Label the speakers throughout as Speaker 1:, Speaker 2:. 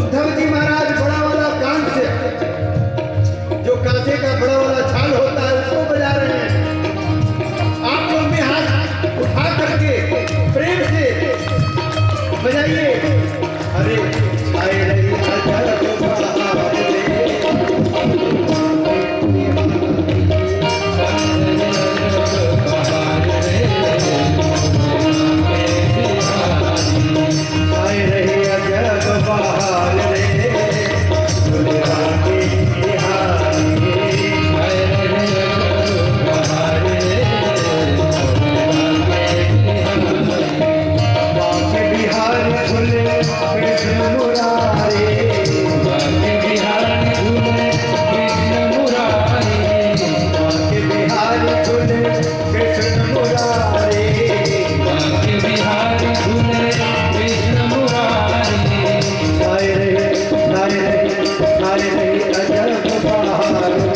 Speaker 1: उद्धव जी महाराज बड़ा वाला कान से, जो कांसे का बड़ा वाला छाल होता है, उसको बजा रहे हैं। आप लोग भी हाथ उठा करके प्रेम से बजाइए। अरे छाए रही अजब बहार रे, छाए रही अजब बहार रे, दुनिया के बिहारी। छाए रही अजब बहार रे, बाके बिहारी झूले कृष्ण मुरारी, बाके बिहारी झूले कृष्ण मुरारी, बाके बिहारी झूले कृष्ण मुरारी, बाके बिहारी झूले कृष्ण मुरारी। छाए रही अजब बहार रे, छाए रही अजब बहार रे,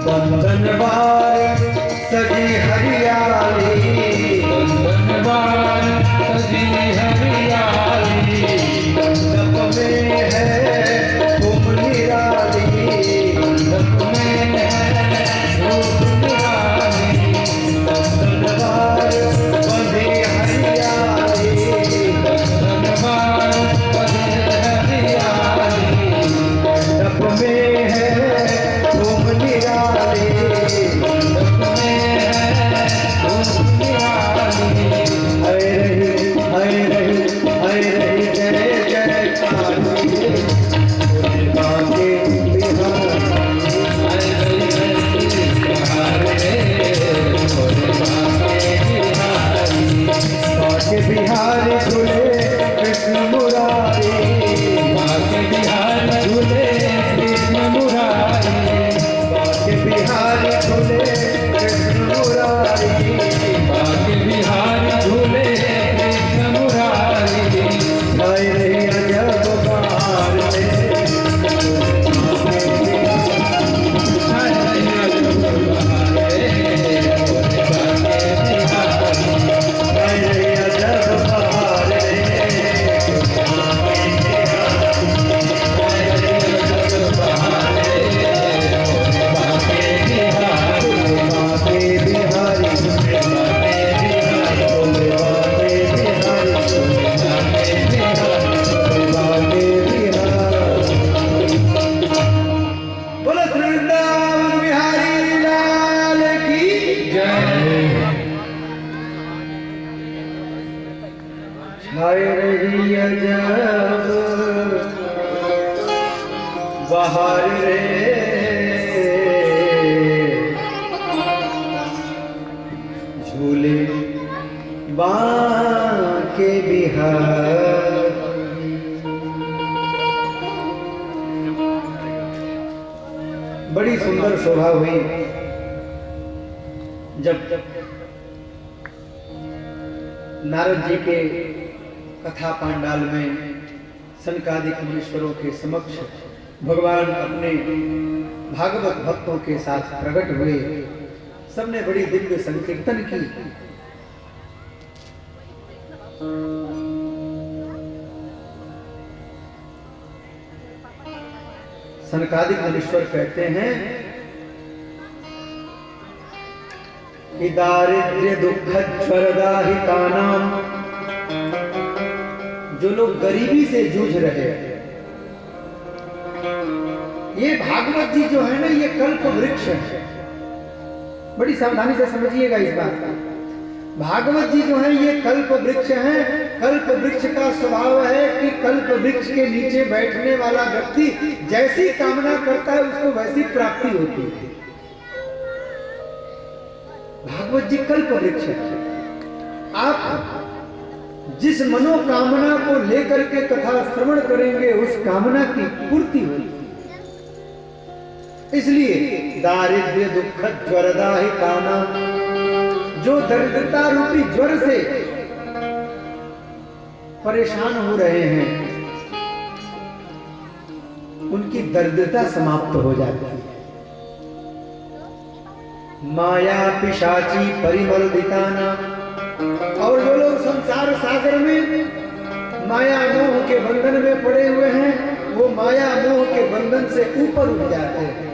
Speaker 1: बंधनवार सजी हरियाली, बंधनवार सजी हरियाली, मंडप में है तुम निराली, मंडप में है तुम निराली, बंधनवार बंधी हरियाली, बंधनवार बंधी हरियाली, मंडप में है तुम निराली, मंडप में है हाय रही अजब बहार रे, झूले बांके बिहार। बड़ी सुंदर शोभा हुई जब नारद जी के कथा पांडाल में सनकादिक मुनीश्वरों के समक्ष भगवान अपने भागवत भक्तों के साथ प्रकट हुए। सबने बड़ी दिव्य संकीर्तन की। सनकादिक मुनीश्वर कहते हैं कि दारिद्र्य दुख ज्वरदाहितानाम, जो लोग गरीबी से जूझ रहे हैं, ये भागवत जी जो है ना, ये कल्प वृक्ष है। बड़ी सावधानी से समझिएगा इस बात का। भागवत जी जो है ये कल्प वृक्ष है। कल्प वृक्ष का स्वभाव है कि कल्प वृक्ष के नीचे बैठने वाला व्यक्ति जैसी कामना करता है उसको वैसी प्राप्ति होती है। भागवत जी कल्प वृक्ष है। आप जिस मनोकामना को लेकर के कथा श्रवण करेंगे उस कामना की पूर्ति होगी। इसलिए दारिद्र्य दुख ज्वरदाहितानां, जो दरिद्रता रूपी ज्वर से परेशान हो रहे हैं उनकी दरिद्रता समाप्त हो जाती है। माया पिशाची परिमर्दितानां, और जो लोग संसार सागर में माया मोह के बंधन में पड़े हुए हैं वो माया मोह के बंधन से ऊपर उठ जाते हैं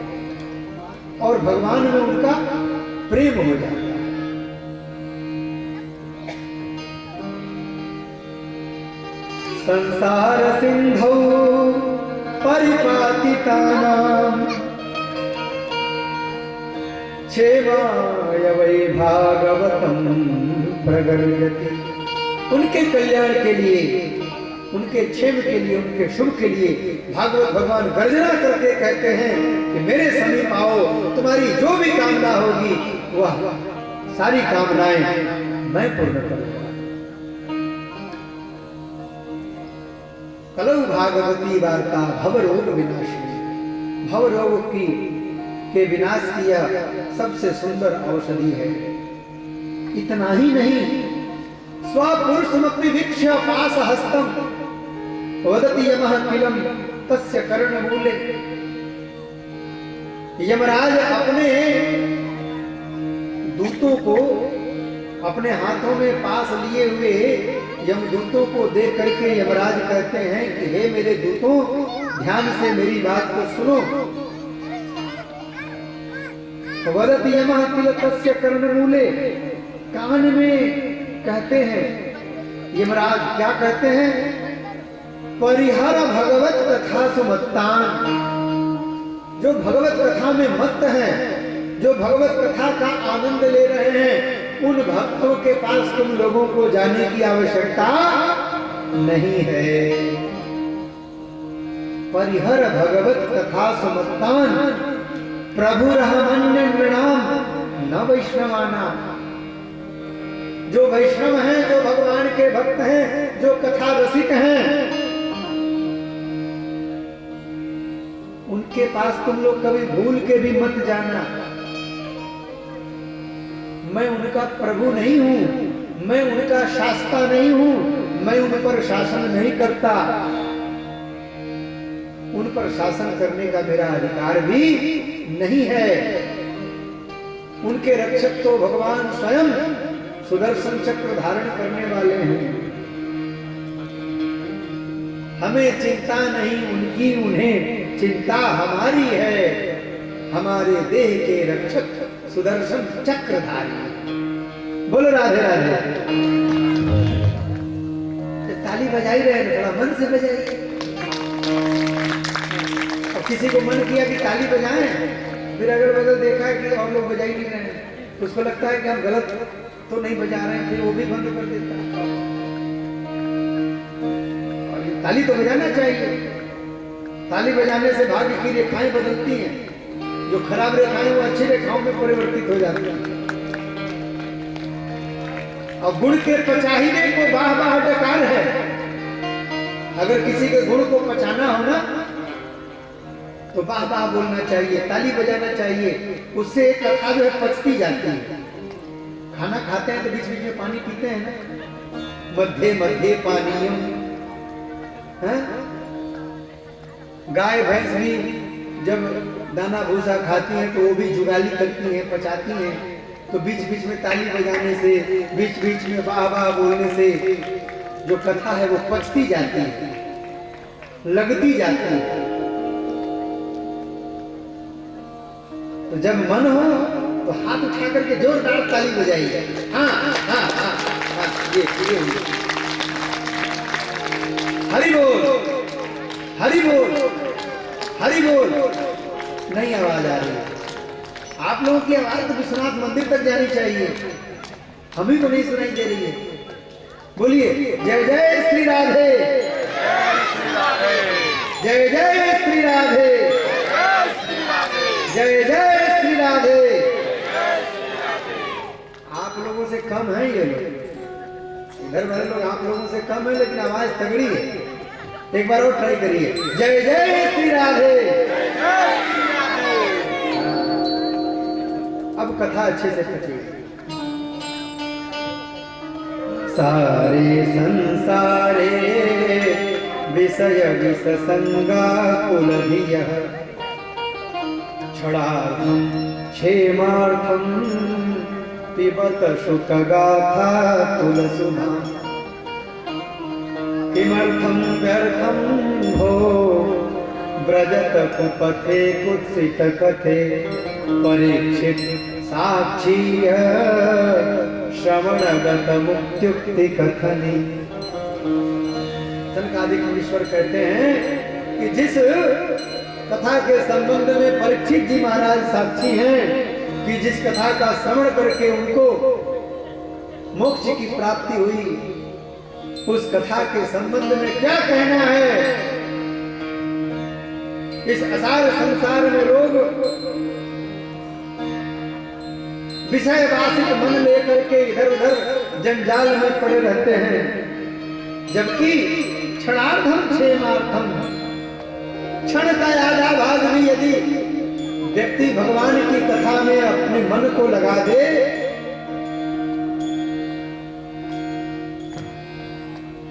Speaker 1: और भगवान में उनका प्रेम हो जाता है। संसार सिंधौ परिपातितानां क्षेमाय वै भागवतं प्रगर्यति। उनके कल्याण के लिए, उनके क्षेम के लिए, उनके शुभ के लिए भागवत भगवान गर्जना करके कहते हैं कि मेरे समीप आओ, तुम्हारी जो भी कामना होगी वह सारी कामनाएं मैं पूर्ण करूंगा। कलौ भागवती वार्ता भवरोग विनाशिनी, भवरोग की के विनाश की यह सबसे सुंदर औषधि है। इतना ही नहीं, स्वपुरुषमपि वीक्ष्य पास हस्तम वदति यमः किलम तस्य कर्णमूले। यमराज अपने दूतों को अपने हाथों में पास लिए हुए यमदूतों को देख करके यमराज कहते हैं कि हे मेरे दूतों, ध्यान से मेरी बात को सुनो। वदति यमः किल तस्य कर्णमूले, कान में कहते हैं यमराज, क्या कहते हैं? परिहर भगवत कथा सुमत्तान, जो भगवत कथा में मत्त हैं, जो भगवत कथा का आनंद ले रहे हैं, उन भक्तों के पास तुम लोगों को जाने की आवश्यकता नहीं है। परिहर भगवत कथा सुमत्तान प्रभुरहमन्य नृणाम न वैष्णवाना। जो वैष्णव हैं, जो भगवान के भक्त हैं, जो कथा रसिक हैं, उनके पास तुम लोग कभी भूल के भी मत जाना। मैं उनका प्रभु नहीं हूं, मैं उनका शास्ता नहीं हूं, मैं उन पर शासन नहीं करता। उन पर शासन करने का मेरा अधिकार भी नहीं है। उनके रक्षक तो भगवान स्वयं सुदर्शन चक्र धारण करने वाले हैं। हमें चिंता नहीं उनकी, उन्हें चिंता हमारी है। हमारे देह के रक्षक सुदर्शन चक्रधारी। बोलो राधे राधे। ताली बजाई रहे हैं, थोड़ा मन से बजाइए। अब किसी को मन किया कि ताली बजाएं, फिर अगल बगल देखा कि और लोग बजा ही नहीं रहे हैं, उसको लगता है कि हम गलत तो नहीं बजा रहे हैं, फिर वो भी बंद कर देता है। ताली तो बजाना चाहिए। ताली बजाने से भाग्य की रेखाएं बदलती हैं, जो खराब रेखाएं वो अच्छी रेखाओं में परिवर्तित हो जाती हैं। और गुण के पचाहीने को बाह बाह डकार है। अगर किसी के गुण को पचाना हो ना तो बाह बाह बोलना चाहिए, ताली बजाना चाहिए। उससे एक कथा जो है पचती जाती है। खाना खाते हैं तो बीच बीच में पानी पीते हैं ना, मध्य मध्य पानियों। गाय भैंस भी जब दाना भूसा खाती हैं तो वो भी जुगाली करती हैं, पचाती हैं। तो बीच बीच में ताली बजाने से, बीच बीच में वाह वाह बोलने से जो कथा है वो पचती जाती है, लगती जाती है। तो जब मन हो तो हाथ उठा करके जोरदार ताली बजाइए। हाँ हाँ हाँ हाँ हाँ, ये हरि बोल, हरि बोल, हरि बोल। नहीं आवाज आ रही। आप लोगों की आवाज तो विश्वनाथ मंदिर तक जानी चाहिए, हम ही को नहीं सुनाई दे रही है। बोलिए जय जय श्री राधे, जय जय श्री राधे, जय जय श्री राधे। आप लोगों से कम है ये लोग, इधर वाले लोग आप लोगों से कम है, लेकिन आवाज तगड़ी है। एक बार और ट्राई करिए, जय जय श्री राधे। अब कथा अच्छे से पचिए। सारे संसारे विषय विसंगा कुलधियः क्षणार्थं क्षेमार्थं पिबत शुकगाथा तुलसुधा। किमर्थं व्यर्थं भो व्रजत कुपथे कुत्सित कथे। परीक्षित साक्षी श्रवणगत मुक्त्युक्ति कथनी। सनकादिक मुनीश्वर कहते हैं कि जिस कथा के संबंध में परीक्षित जी महाराज साक्षी हैं कि जिस कथा का श्रवण करके उनको मोक्ष की प्राप्ति हुई, उस कथा के संबंध में क्या कहना है। इस असार संसार में लोग विषय वासित मन लेकर के इधर उधर जंजाल में पड़े रहते हैं, जबकि क्षणार्धम क्षेमार्थम, क्षण का आधा भाग भी यदि व्यक्ति भगवान की कथा में अपने मन को लगा दे,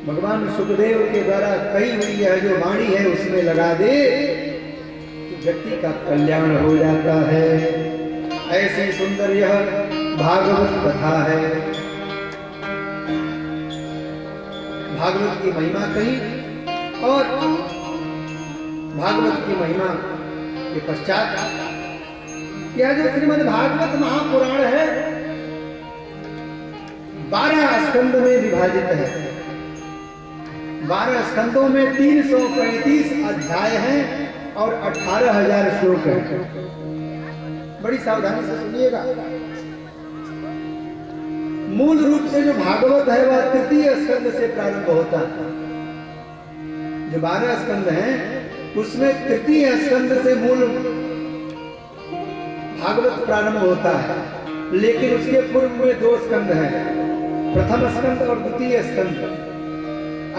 Speaker 1: भगवान सुखदेव के द्वारा कही हुई है जो वाणी है उसमें लगा दे, तो व्यक्ति का कल्याण हो जाता है। ऐसी सुंदर यह भागवत कथा है। भागवत की महिमा कही और भागवत की महिमा के पश्चात यह जो श्रीमद् भागवत महापुराण है 12 स्कंद में विभाजित है। 12 स्कंदों में 335 अध्याय हैं और 18,000 श्लोक हैं। बड़ी सावधानी से सुनिएगा। मूल रूप से जो भागवत है वह तृतीय स्कंद से प्रारंभ होता है। जो 12 स्कंद हैं उसमें तृतीय स्कंद से मूल भागवत प्रारंभ होता है, लेकिन उसके पूर्व में 2 स्कंद हैं, प्रथम स्कंद और द्वितीय स्कंद।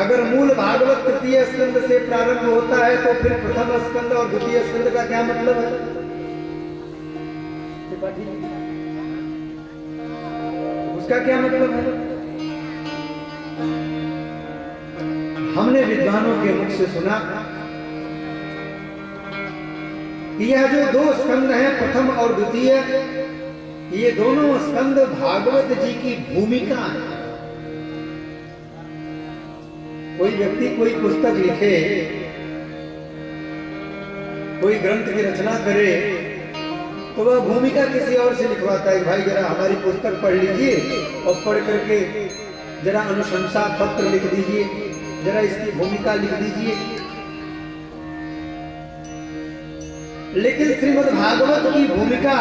Speaker 1: अगर मूल भागवत तृतीय स्कंद से प्रारंभ होता है तो फिर प्रथम स्कंद और द्वितीय स्कंद का क्या मतलब है? उसका क्या मतलब है? हमने विद्वानों के मुख से सुना कि यह जो 2 स्कंद हैं प्रथम और द्वितीय, ये दोनों स्कंद भागवत जी की भूमिका है। कोई व्यक्ति कोई पुस्तक लिखे, कोई ग्रंथ की रचना करे तो वह भूमिका किसी और से लिखवाता है। भाई जरा हमारी पुस्तक पढ़ लीजिए और पढ़ करके जरा अनुशंसा पत्र लिख दीजिए, जरा इसकी भूमिका लिख दीजिए। लेकिन श्रीमद् भागवत की भूमिका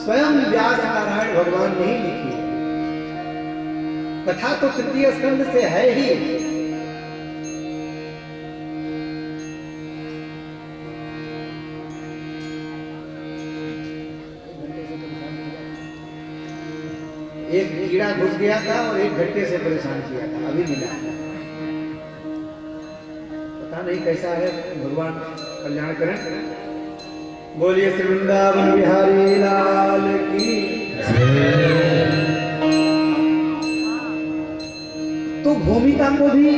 Speaker 1: स्वयं व्यास नारायण भगवान ने ही लिखी। कथा तो तृतीय स्कंद से है ही, एक कीड़ा घुस गया था और 1 घंटे से परेशान किया था, अभी मिला है। पता नहीं कैसा है, भगवान कल्याण करें। बोलिए श्री वृंदावन बिहारी लाल की। तो भूमिका को भी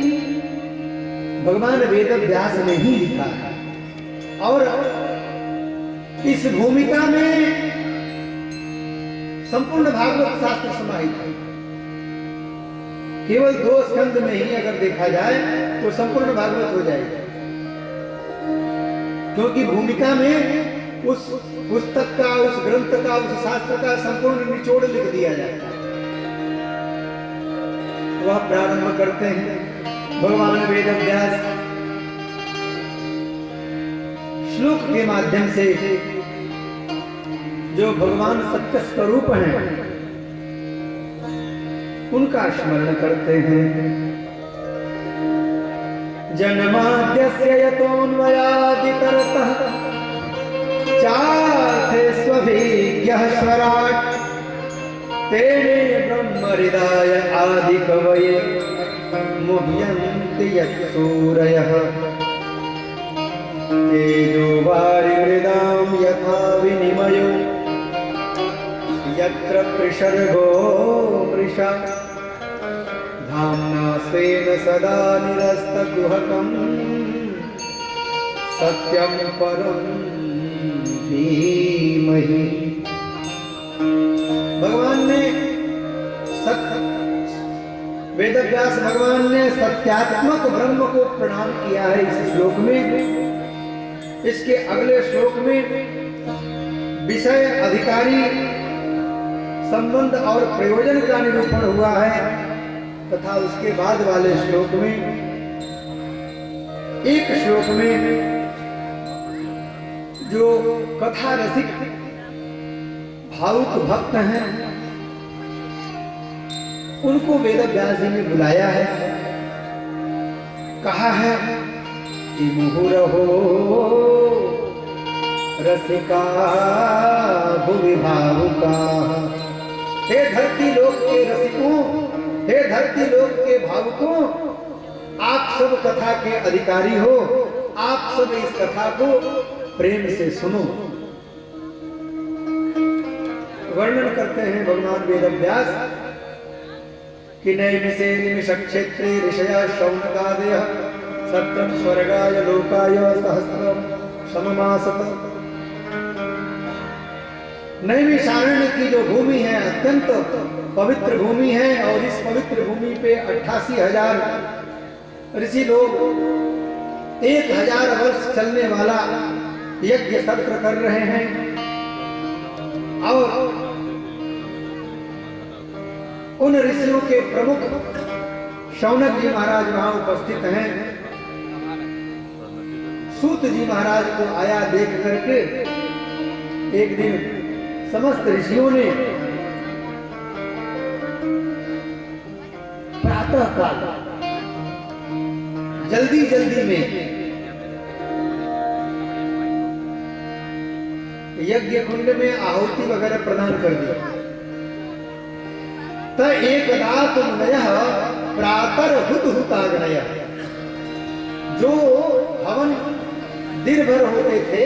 Speaker 1: भगवान वेद व्यास ने ही लिखा है और इस भूमिका में संपूर्ण भागवत शास्त्र समाहित है। केवल 2 स्कंद में ही अगर देखा जाए तो संपूर्ण भागवत हो जाएगा, क्योंकि भूमिका में उस पुस्तक का, उस ग्रंथ का, उस शास्त्र का संपूर्ण निचोड़ लिख दिया जाता है। वह प्रारंभ करते हैं भगवान वेद व्यास श्लोक के माध्यम से, जो भगवान सत्य स्वरूप हैं उनका स्मरण करते हैं। जन्माद्यस्य यतोऽन्वयादितरतः चार्थे स्वभिज्ञः स्वराट् तेने ब्रह्महृदाय आदिकवये मुह्यन्ति यत्सूरयः तेजो वारिमृदां यथा विनिमयो यत्र त्रिसर्गो मृषा धाम्ना स्वेन सदा निरस्तकुहकं सत्यं परं धीमहि। भगवान ने वेदव्यास भगवान ने सत्यात्मक ब्रह्म को प्रणाम किया है इस श्लोक में। इसके अगले श्लोक में विषय, अधिकारी, संबंध और प्रयोजन का निरूपण हुआ है, तथा उसके बाद वाले श्लोक में, एक श्लोक में जो कथा रसिक भावुक भक्त हैं उनको वेदव्यास जी ने बुलाया है, कहा है कि मुहुरहो रसिका भुवि भावुका। हे धरती लोक के रसिकों, हे धरती लोक के भावुकों, आप सब कथा के अधिकारी हो, आप सब इस कथा को प्रेम से सुनो। वर्णन करते हैं भगवान वेदव्यास कि नैमिषे निमिष क्षेत्रे ऋषया शौनकादयः सत्रं स्वर्गाय लोकाय सहस्रं सममासत। नैमिषारण्य की जो भूमि है अत्यंत पवित्र भूमि है और इस पवित्र भूमि पे 88,000 ऋषि लोग 1,000 वर्ष चलने वाला यज्ञ सत्र कर रहे हैं और उन ऋषियों के प्रमुख शौनक जी महाराज वहां उपस्थित हैं। सूत जी महाराज को आया देख करके एक दिन समस्त ऋषियों ने प्रातः काल जल्दी जल्दी में यज्ञ कुंड में आहुति वगैरह प्रदान कर दिया। तो एकदा तुमनयः प्रातर्हुतहुताग्नयः, जो हवन दिन भर होते थे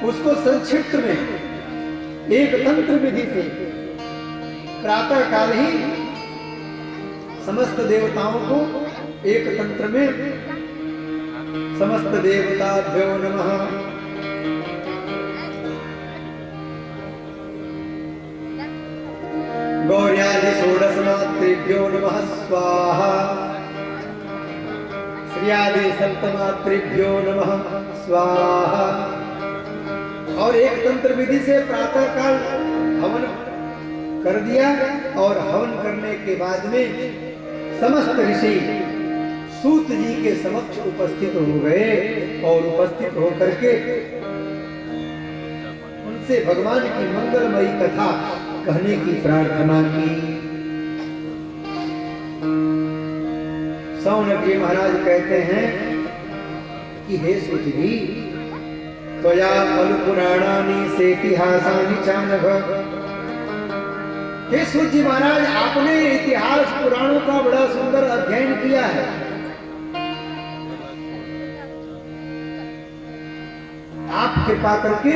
Speaker 1: उसको संक्षिप्त में एक तंत्र विधि से प्रातः काल ही समस्त देवताओं को एक तंत्र में समस्त देवताभ्यो नमः गौर्यादि षोडश मातृभ्यो नमः स्वाहा श्रियादि सप्तमातृभ्यो नमः स्वाहा। और एक तंत्र विधि से प्रातः काल हवन कर दिया और हवन करने के बाद में समस्त ऋषि सूत जी के समक्ष उपस्थित हो गए और उपस्थित होकर के उनसे भगवान की मंगलमयी कथा कहने की प्रार्थना की। शौनक जी महाराज कहते हैं कि हे सूत जी, त्वया खलु पुराणानि सेतिहासानि चानघ हे सूत जी महाराज, आपने इतिहास पुराणों का बड़ा सुंदर अध्ययन किया है। आप कृपा करके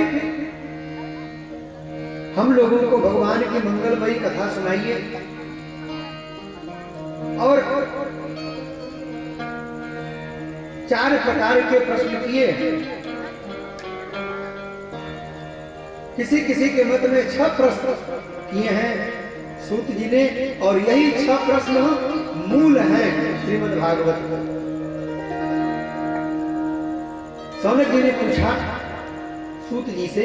Speaker 1: हम लोगों को भगवान की मंगलमयी कथा सुनाइए और 4 प्रकार के प्रश्न किए। किसी किसी के मत में 6 प्रश्न किए हैं सूत जी ने, और यही 6 प्रश्न मूल हैं श्रीमद् भागवत में। सौनक जी ने पूछा सूत जी से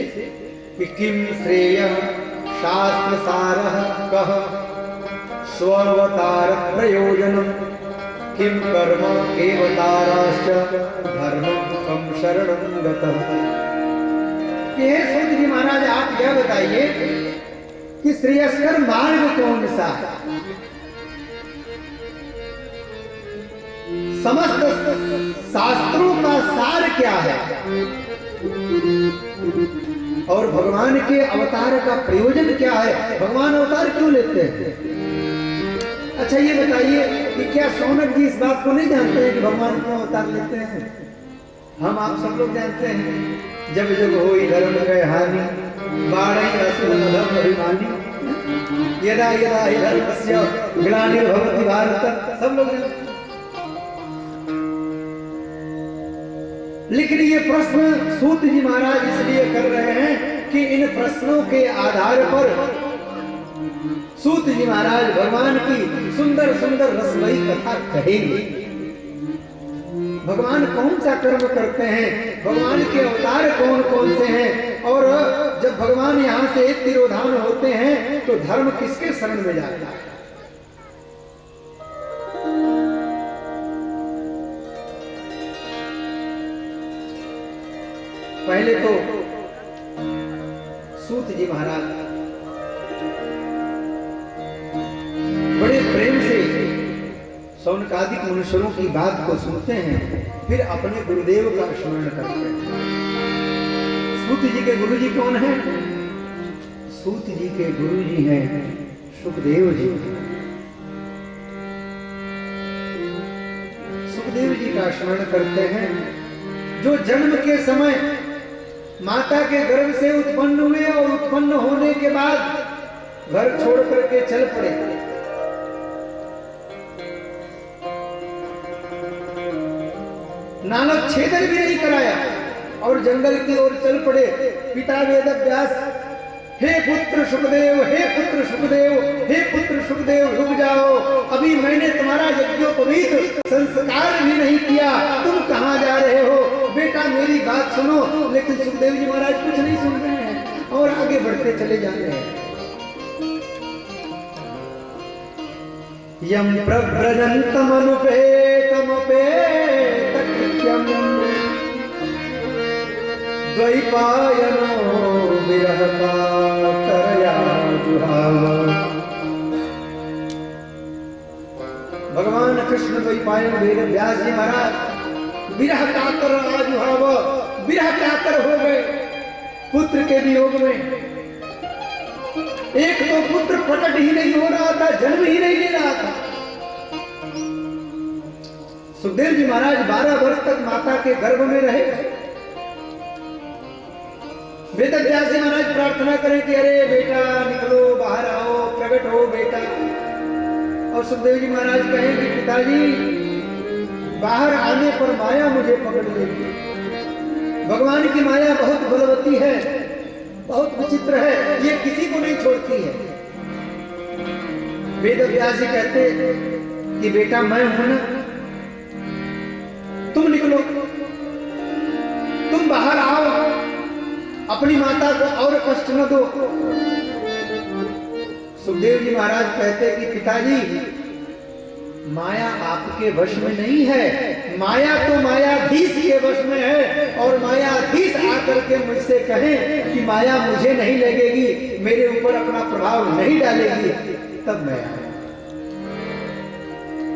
Speaker 1: कि किम श्रेयः शास्त्र सारः कः स्वावतार प्रयोजनम किम कर्म एवताराश्च धर्मं कम शरणं गतः। हे सूत जी महाराज, आप यह बताइए कि श्रेयस्कर मार्ग कौन सा है? समस्त शास्त्रों का सार क्या है और भगवान के अवतार का प्रयोजन क्या है? भगवान अवतार क्यों लेते हैं? अच्छा ये बताइए कि क्या सौनक जी इस बात को नहीं जानते हैं कि भगवान क्यों अवतार लेते हैं? हम आप सब लोग जानते हैं। जब जब होई धर्म के हानि बाढ़ई असुर धर्म अभिमानी यदा यदा हि धर्मस्य ग्लानिर्भवति भारत, सब लोग जानते हैं। लेकिन ये प्रश्न सूत जी महाराज इसलिए कर रहे हैं कि इन प्रश्नों के आधार पर सूत जी महाराज भगवान की सुंदर सुंदर रसमयी कथा कहेंगे। भगवान कौन सा कर्म करते हैं, भगवान के अवतार कौन कौन से हैं, और जब भगवान यहाँ से तिरोधान होते हैं तो धर्म किसके शरण में जाता है? पहले तो सूत जी महाराज बड़े प्रेम से शौनकादिक मनुष्यों की बात को सुनते हैं, फिर अपने गुरुदेव का स्मरण करते हैं। सूत जी के गुरु जी कौन है? सूत जी के गुरु जी हैं सुखदेव जी। सुखदेव जी का स्मरण करते हैं, जो जन्म के समय माता के गर्भ से उत्पन्न हुए और उत्पन्न होने के बाद घर छोड़ करके चल पड़े। नानक छेदन भी नहीं कराया और जंगल की ओर चल पड़े। पिता वेद व्यास, हे पुत्र सुखदेव, हे पुत्र सुखदेव, हे पुत्र सुखदेव, रुक जाओ, अभी मैंने तुम्हारा यज्ञोपवीत संस्कार भी नहीं किया, तुम कहां जा रहे हो? बेटा मेरी बात सुनो। लेकिन सुखदेव जी महाराज कुछ नहीं सुन रहे हैं और आगे बढ़ते चले जा रहे हैं। यम प्रव्रजन्तम अनुपेतम पेतकृत्यम द्वैपायनो विरह कातरया जुहाव। भगवान कृष्ण द्वैपायन वेद व्यास जी महाराज विरह कातर आजुहाव, विरह कातर हो गए पुत्र के वियोग में। एक तो पुत्र प्रकट ही नहीं हो रहा था, जन्म ही नहीं ले रहा था। सुखदेव जी महाराज 12 वर्ष तक माता के गर्भ में रहे। वेद व्यास जी महाराज प्रार्थना करें कि अरे बेटा निकलो, बाहर आओ, प्रकट हो बेटा। और सुखदेव जी महाराज कहें कि पिताजी बाहर आने पर माया मुझे पकड़ लेगी। भगवान की माया बहुत बलवती है, बहुत विचित्र है, ये किसी को नहीं छोड़ती है। वेद व्यास जी कहते कि बेटा मैं हूं ना, तुम निकलो, तुम बाहर आओ, अपनी माता को और कष्ट न दो। सुखदेव जी महाराज कहते कि पिताजी माया आपके वश में नहीं है, माया तो मायाधीश के वश में है। और मायाधीश आकर के मुझसे कहें कि माया मुझे नहीं लगेगी, मेरे ऊपर अपना प्रभाव नहीं डालेगी, तब मैं आया।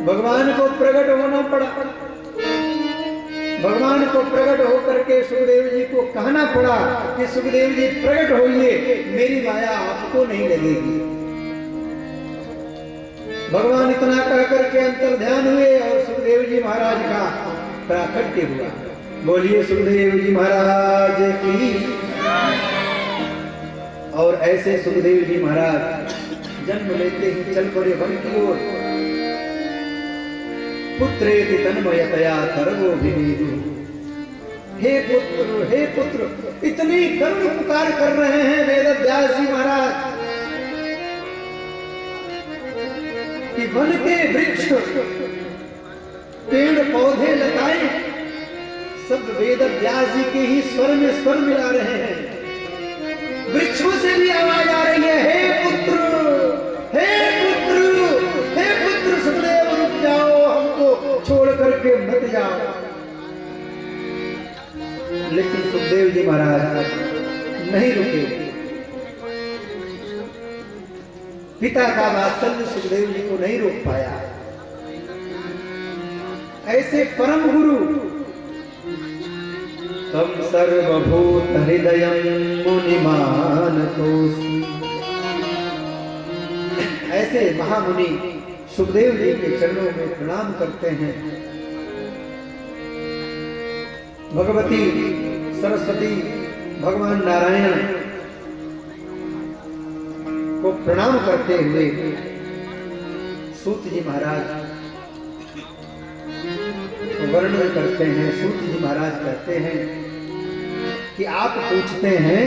Speaker 1: भगवान को प्रकट होना पड़ा। भगवान को प्रकट होकर के सुखदेव जी को कहना पड़ा कि सुखदेव जी प्रकट होइए, मेरी माया आपको नहीं लगेगी। भगवान इतना कह करके अंतर ध्यान हुए और सुखदेव जी महाराज का प्राकट्य हुआ। बोलिए सुखदेव जी महाराज की। और ऐसे सुखदेव जी महाराज जन्म लेते ही चल पड़े वन की ओर। पुत्रेति तन्मयतया सर्वो विवेदु। हे पुत्र, इतनी करुण पुकार कर रहे हैं वेद व्यास जी महाराज कि वन के वृक्ष, पेड़ पौधे, लताएं सब वेद व्यास जी के ही स्वर में स्वर मिला रहे हैं। वृक्षों से भी आवाज आ रही है, हे पुत्र, हे पुत्र, हे पुत्र, सुखदेव रुक जाओ, हमको छोड़ करके मत जाओ। लेकिन सुखदेव जी महाराज नहीं रुके। पिता का वात्सल्य सुखदेव जी को नहीं रोक पाया। ऐसे परम गुरु तम सर्वभूत हृदयं मुनिमानतोऽस्मि। ऐसे महामुनि सुखदेव जी के चरणों में प्रणाम करते हैं। भगवती सरस्वती, भगवान नारायण को प्रणाम करते हुए सूत जी महाराज वर्णन करते हैं। सूत जी महाराज कहते हैं कि आप पूछते हैं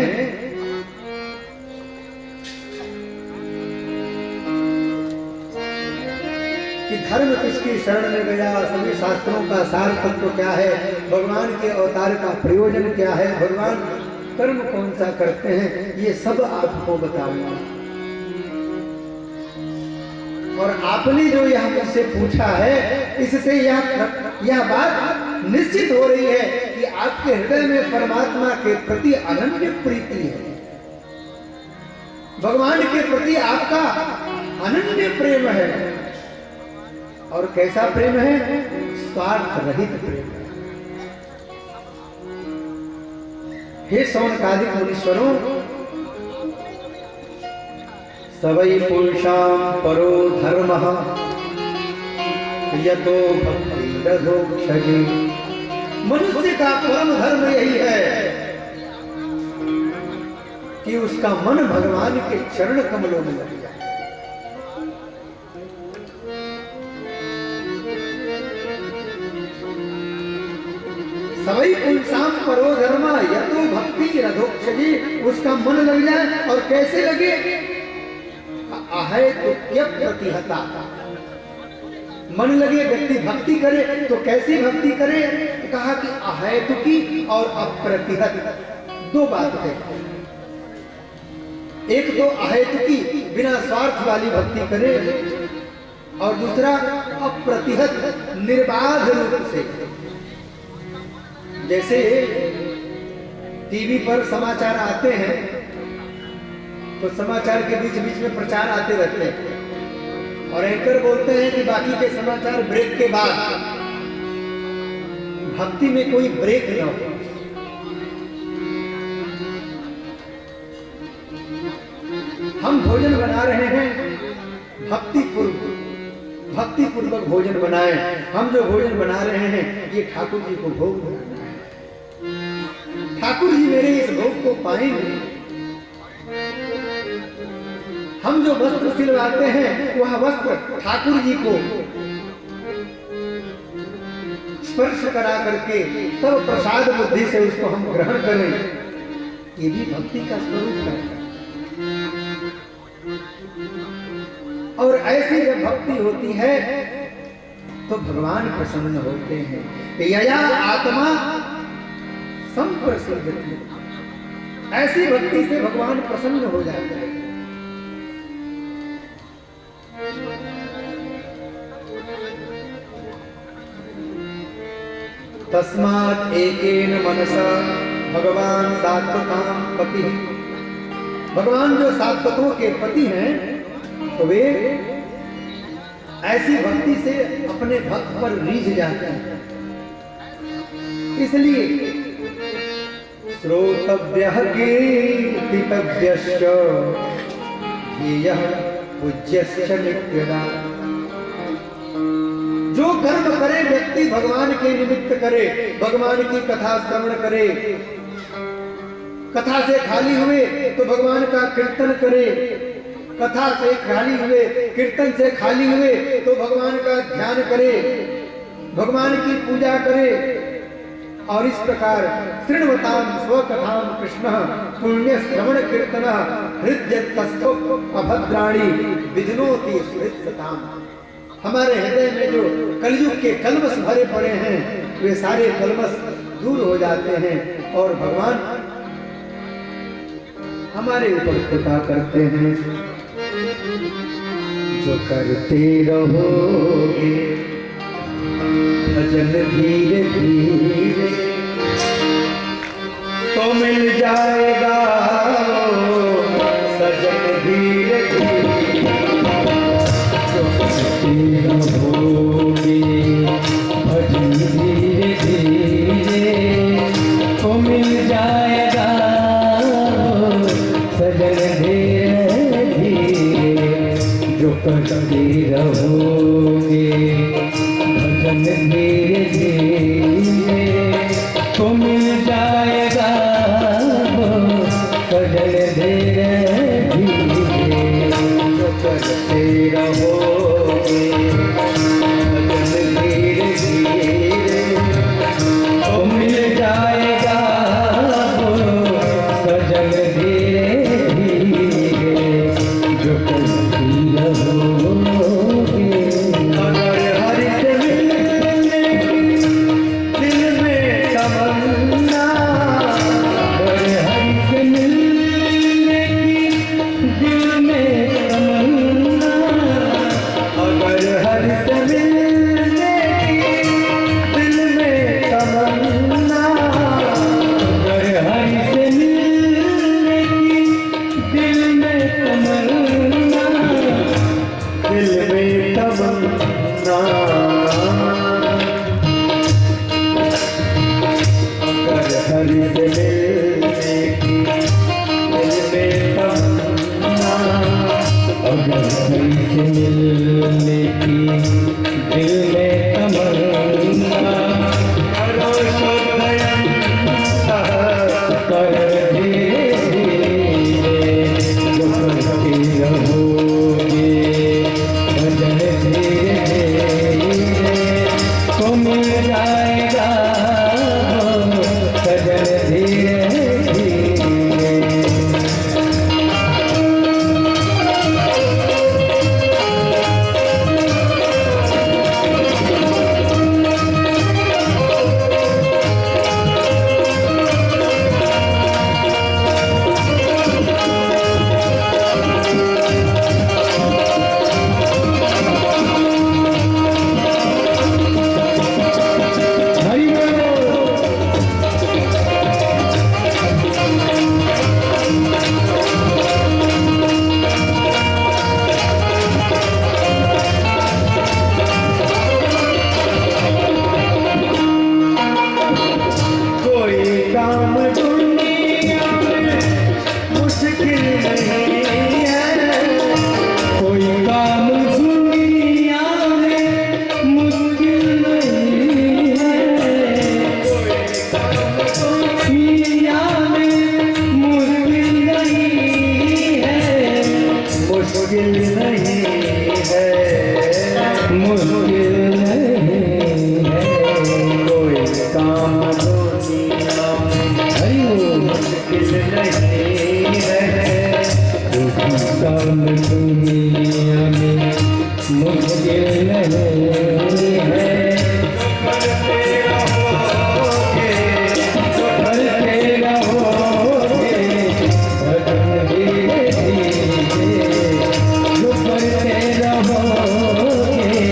Speaker 1: कि धर्म किसकी शरण में गया, सभी शास्त्रों का सार तत्व क्या है, भगवान के अवतार का प्रयोजन क्या है, भगवान कर्म कौन सा करते हैं, ये सब आपको बताऊंगा। और आपने जो यह मुझसे पूछा है, इससे यह बात निश्चित हो रही है कि आपके हृदय में परमात्मा के प्रति अनन्य प्रीति है। भगवान के प्रति आपका अनन्य प्रेम है। और कैसा प्रेम है? स्वार्थ रहित प्रेम है। हे शौनकादिक मुनीश्वरों, सवै पुरुषां परो धर्मः यतो भक्तिरधोक्षजे। मनुष्य का परम धर्म यही है कि उसका मन भगवान के चरण कमलों में लग जाए। सवै पुरुषां परो धर्म यतो भक्तिरधोक्षजे। उसका मन लग जाए। और कैसे लगे? अहेतुक्य प्रतिहता। मन लगे, व्यक्ति भक्ति करे तो कैसी भक्ति करे? कहा कि अहेतुकी और अप्रतिहत, दो बात है। एक तो अहेतुकी, बिना स्वार्थ वाली भक्ति करे, और दूसरा अप्रतिहत, निर्बाध रूप से। जैसे टीवी पर समाचार आते हैं तो समाचार के बीच बीच में प्रचार आते रहते हैं और एंकर बोलते हैं कि बाकी के समाचार ब्रेक के बाद। भक्ति में कोई ब्रेक न हो। हम भोजन बना रहे हैं, भक्ति पूर्वक भोजन बनाएं। हम जो भोजन बना रहे हैं ये ठाकुर जी को भोग बनाना है। ठाकुर जी मेरे इस भोग को पाएंगे। हम जो वस्त्र सिलवाते हैं वह वस्त्र ठाकुर जी को स्पर्श करा करके तब प्रसाद बुद्धि से उसको हम ग्रहण करें। ये भी भक्ति का स्वरूप है। और ऐसी जब भक्ति होती है तो भगवान प्रसन्न होते हैं। यया आत्मा संप्रसिद्धि। ऐसी भक्ति से भगवान प्रसन्न हो जाते हैं। तस्मात् एकेन मनसा भगवान सात्वतां पति। भगवान जो सात्वतों के पति हैं तो वे ऐसी भक्ति से अपने भक्त पर रीझ जाते हैं। इसलिए श्रोतव्यः कीर्तितव्यश्च ध्येयः पूज्यश्च नित्यदा। जो कर्म करे व्यक्ति भगवान के निमित्त करे, भगवान की कथा श्रवण करे, कथा से खाली हुए तो भगवान का कीर्तन करे, कथा से खाली हुए, कीर्तन से खाली हुए तो भगवान का ध्यान करे, भगवान की पूजा करे। और इस प्रकार श्रृण्वताम स्वकथाम कृष्ण पुण्य श्रवण कीर्तन हृदयतस्थो अभद्राणि विधिनोति सुहृत्सताम। हमारे हृदय में जो कलयुग के कलमश भरे पड़े हैं वे सारे कलमश दूर हो जाते हैं और भगवान हमारे ऊपर कृपा करते हैं। जो करते रहोगे भजन धीरे धीरे तो मिल जाएगा सजन धीरे धीरे। जो करते रहोगे भजन धीरे धीरे तो मिल जाएगा सजन धीरे धीरे। जो करते रहोगे भजन धीरे धीरे तो मिल जाएगा सजन धीरे धीरे। जो करते रहोगे भजन धीरे धीरे तो मिल जाएगा सजन धीरे धीरे। जो करते रहोगे अगर हरि से मिलने की दिल में तमन्ना, अगर हरि से मिलने की दिल में तमन्ना, अगर हरि से मिलने की दिल में तमन्ना, अगर हरि से मिलने की दिल में तमन्ना, दिल में तमन्ना। अगर हरि से मिलने की दिल में तमन्ना, अगर हरि से मिलने की दिल में तमन्ना, करो शोधयन कर धीरे धीरे। जो करते रहोगे भजन धीरे धीरे तो मिल जाएगा सजन धीरे धीरे। हरि बोल। कोई काम दुनिया में मुश्किल नहीं है, कोई काम दुनिया में मुश्किल नहीं है, दुनिया में मुश्किल नहीं है, मुश्किल नहीं है, मुश्किल नहीं है। कोई काम दुनिया में मुश्किल नहीं है, कोई काम दुनिया में मुश्किल नहीं है। करते रहोगे भजन धीरे धीरे। जो करते रहोगे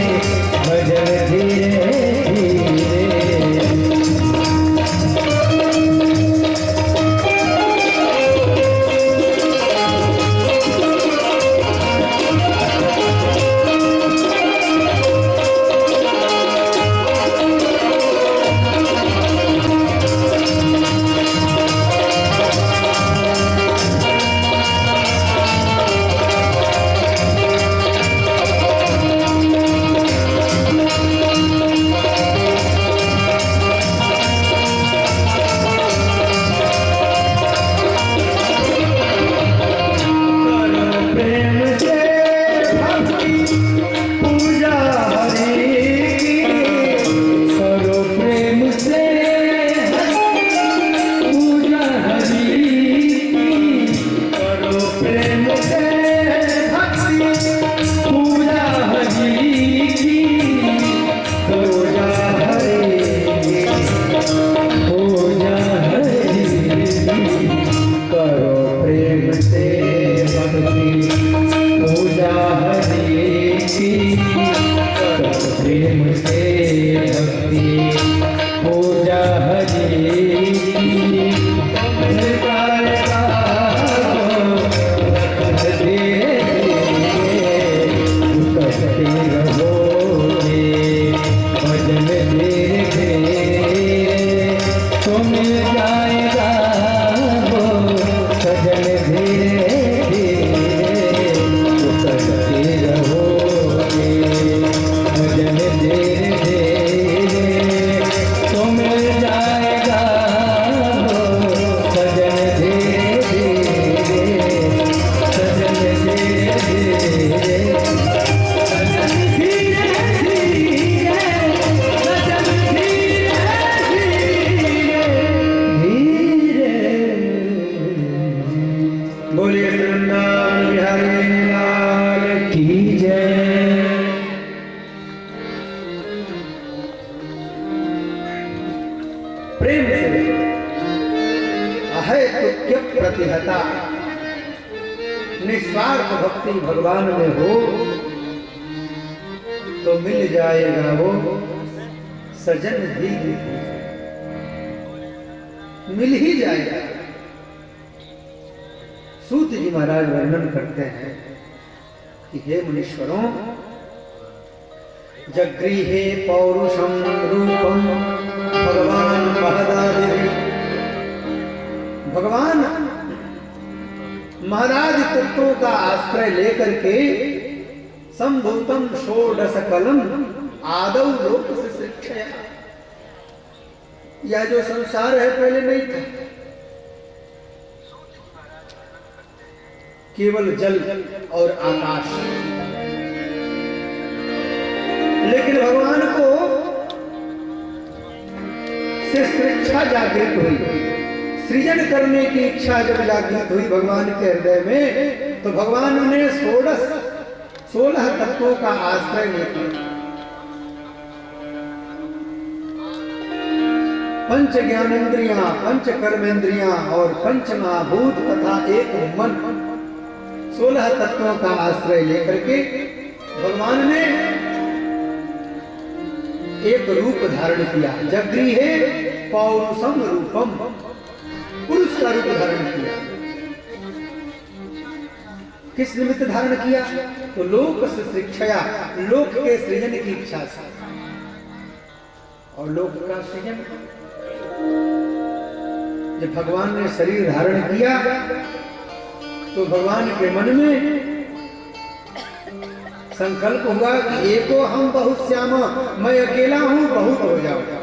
Speaker 1: यज्ञ प्रतिहता, निस्वार्थ भक्ति भगवान में हो तो मिल जाएगा वो सजन भी, मिल ही जाएगा। सूत जी महाराज वर्णन करते हैं कि हे मुनीश्वरों, जगृहे पौरुषम रूपम भगवान महदादि, भगवान महदादि तत्वों का आश्रय लेकर के संभूतम षोडश कलम आदौ लोक से शिक्षया, यह जो संसार है पहले नहीं था, केवल जल और आकाश, लेकिन भगवान को से शिक्षा जागृत हुई, सृजन करने की इच्छा जब जागृत हुई भगवान के हृदय में, तो भगवान ने 16 तत्वों का आश्रय लिया। पंच ज्ञानेन्द्रियां, पंच कर्मेंद्रियां और पंच महाभूत तथा एक मन, 16 तत्वों का आश्रय लेकर के भगवान ने एक रूप धारण किया। जगृहे पौरुषम रूपम, पुरुष का रूप धारण किया। किस निमित्त धारण किया? तो लोक से शिक्षया, लोक के सृजन की इच्छा से। और लोक का सृजन, जब भगवान ने शरीर धारण किया तो भगवान के मन में संकल्प हुआ कि एको हम बहुत श्याम, मैं अकेला हूं बहुत हो जाऊंगा।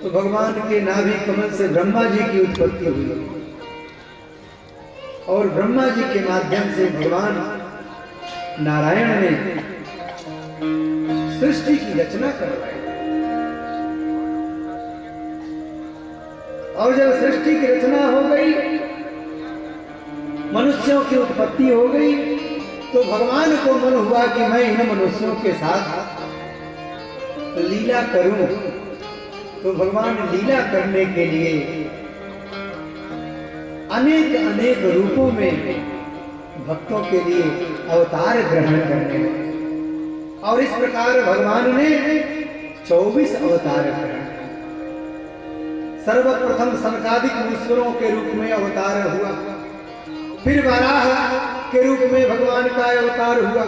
Speaker 1: तो भगवान के नाभि कमल से ब्रह्मा जी की उत्पत्ति हुई और ब्रह्मा जी के माध्यम से भगवान नारायण ने सृष्टि की रचना करवाई। और जब सृष्टि की रचना हो गई, मनुष्यों की उत्पत्ति हो गई, तो भगवान को मन हुआ कि मैं इन मनुष्यों के साथ लीला करूं। तो भगवान लीला करने के लिए अनेक अनेक रूपों में भक्तों के लिए अवतार ग्रहण करने लगे। और इस प्रकार भगवान ने 24 अवतार ग्रहण। सर्वप्रथम सनकादिक मुनीश्वरों के रूप में अवतार हुआ, फिर वराह के रूप में भगवान का अवतार हुआ,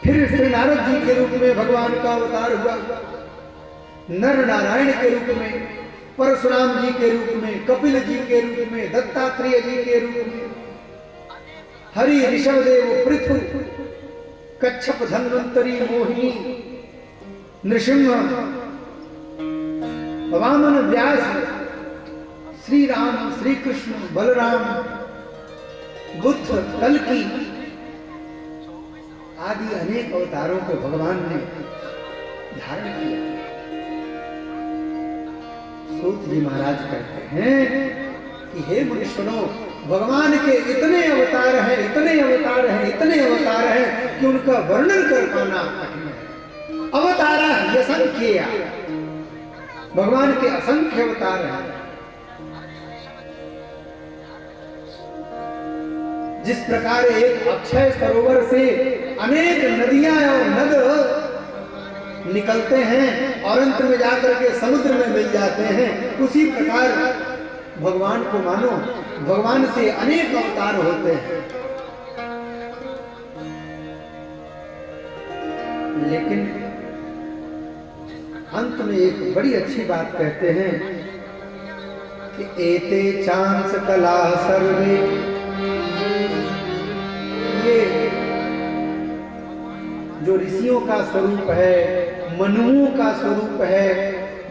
Speaker 1: फिर श्री नारद जी के रूप में भगवान का अवतार हुआ, नर नारायण के रूप में, परशुराम जी के रूप में, कपिल जी के रूप में, दत्तात्रेय जी के रूप में, हरि ऋषभदेव पृथु, कच्छप धन्वंतरी मोहिनी, नृसिंह, वामन व्यास, श्री राम, श्री कृष्ण, बलराम, बुद्ध, कल्कि आदि अनेक अवतारों को भगवान ने धारण किया। सूत जी महाराज कहते हैं कि हे मुनीश्वरों, भगवान के इतने अवतार हैं, इतने अवतार हैं, इतने अवतार हैं कि उनका वर्णन कर पाना कठिन है। अवतारा असंख्य, भगवान के असंख्य अवतार हैं। जिस प्रकार एक अक्षय सरोवर से अनेक नदियां और नद निकलते हैं और अंत में जाकर के समुद्र में मिल जाते हैं, उसी प्रकार भगवान को मानो, भगवान से अनेक अवतार होते हैं। लेकिन अंत में एक बड़ी अच्छी बात कहते हैं कि एते चांस कला सर्वे, ये जो ऋषियों का स्वरूप है, मनुओं का स्वरूप है,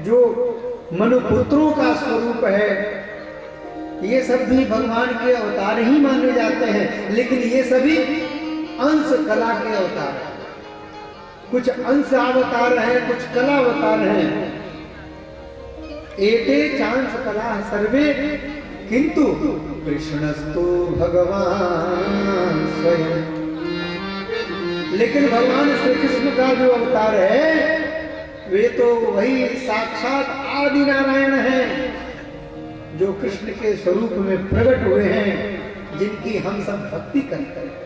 Speaker 1: जो मनुपुत्रों का स्वरूप है, ये सब भी भगवान के अवतार ही माने जाते हैं। लेकिन ये सभी अंश कला के अवतार हैं, कुछ अंश अवतार हैं, कुछ कला अवतार हैं। एते चांस कला सर्वे किंतु कृष्णस्तु भगवान स्वयं। लेकिन भगवान श्री कृष्ण का जो अवतार है वे तो वही साक्षात आदि नारायण है। जो कृष्ण के स्वरूप में प्रकट हुए हैं, जिनकी हम सब भक्ति करते हैं।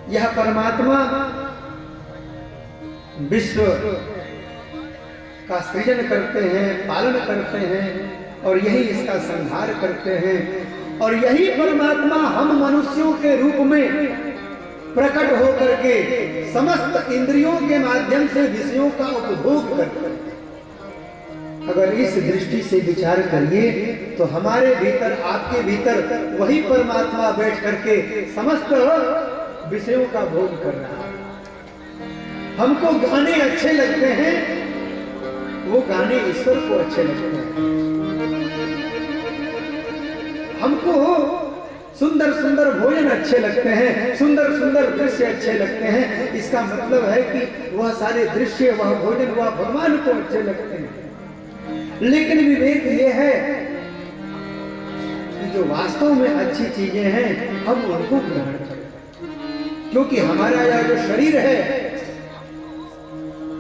Speaker 1: यह परमात्मा विश्व का सृजन करते हैं, पालन करते हैं और यही इसका संहार करते हैं। और यही परमात्मा हम मनुष्यों के रूप में प्रकट होकर के समस्त इंद्रियों के माध्यम से विषयों का उपभोग करते हैं। अगर इस दृष्टि से विचार करिए तो हमारे भीतर, आपके भीतर वही परमात्मा बैठ करके समस्त विषयों का भोग कर रहा है। हमको गाने अच्छे लगते हैं, वो गाने ईश्वर को अच्छे लगते हैं। हमको सुंदर सुंदर भोजन अच्छे लगते हैं, सुंदर सुंदर दृश्य अच्छे लगते हैं। इसका मतलब है कि वह सारे दृश्य, वह भोजन, वह भगवान को अच्छे लगते हैं। लेकिन विवेक यह है कि जो वास्तव में अच्छी चीजें हैं हम उनको ग्रहण करें, क्योंकि हमारा यह जो शरीर है,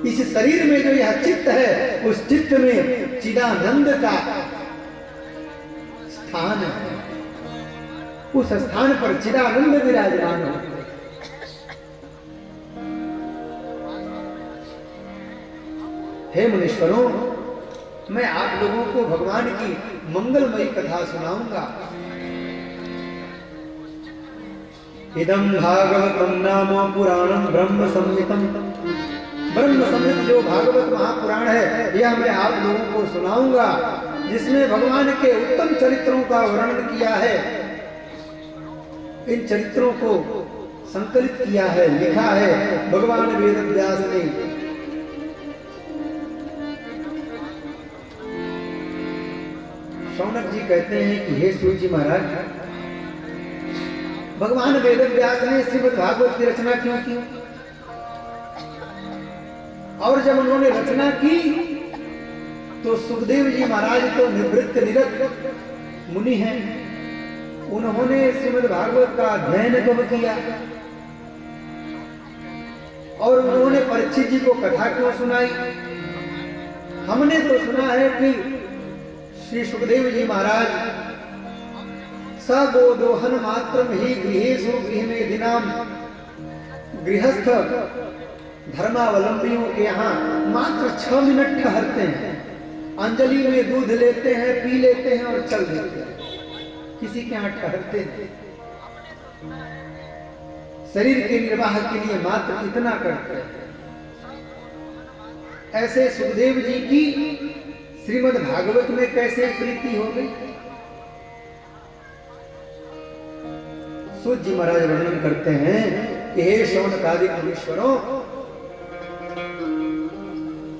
Speaker 1: इस शरीर में जो यह चित्त है, उस चित्त में चिदानंद का स्थान है। उस स्थान पर चिदानंद विराजमान है। हे मुनीश्वरों, मैं आप लोगों को भगवान की मंगलमयी कथा सुनाऊंगा। इदं भागवतम नाम पुराणम ब्रह्म संहितम। ब्रह्म संहित जो भागवत महापुराण है, यह मैं आप लोगों को सुनाऊंगा, जिसमें भगवान के उत्तम चरित्रों का वर्णन किया है। इन चरित्रों को संकलित किया है, लिखा है भगवान वेदव्यास ने। शौनक जी कहते हैं कि हे सूर्य जी महाराज, भगवान वेदव्यास ने श्रीमद् भागवत की रचना क्यों की? और जब उन्होंने रचना की तो सुखदेव जी महाराज तो निवृत्त निरत मुनि हैं, उन्होंने श्रीमद् भागवत का अध्ययन कब किया? और उन्होंने परीक्षित जी को कथा क्यों सुनाई? हमने तो सुना है कि श्री सुखदेव जी महाराज सगोदोहन मात्रम ही गृहेषु गृह में दिनाम, गृहस्थ धर्मावलंबियों के यहाँ मात्र 6 मिनट ठहरते हैं, अंजलि में दूध लेते हैं, पी लेते हैं और चल देते हैं। किसी के यहाँ ठहरते नहीं, शरीर के निर्वाह के लिए मात्र इतना करते हैं। ऐसे सुखदेव जी की श्रीमद् भागवत में कैसे प्रीति हो गई? सूत जी महाराज वर्णन करते हैं कि हे शौनकादि मुनीश्वरों,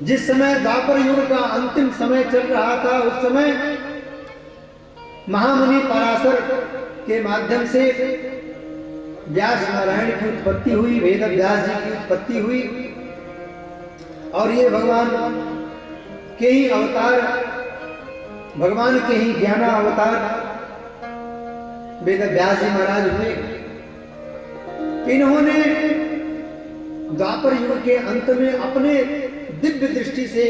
Speaker 1: जिस समय द्वापर युग का अंतिम समय चल रहा था, उस समय महामुनि पराशर के माध्यम से व्यास नारायण की उत्पत्ति हुई, वेद व्यास जी की उत्पत्ति हुई। और ये भगवान के ही अवतार, भगवान के ही ज्ञाना अवतार वेद व्यास जी महाराज हुए। इन्होंने द्वापर युग के अंत में अपने दिव्य दृष्टि से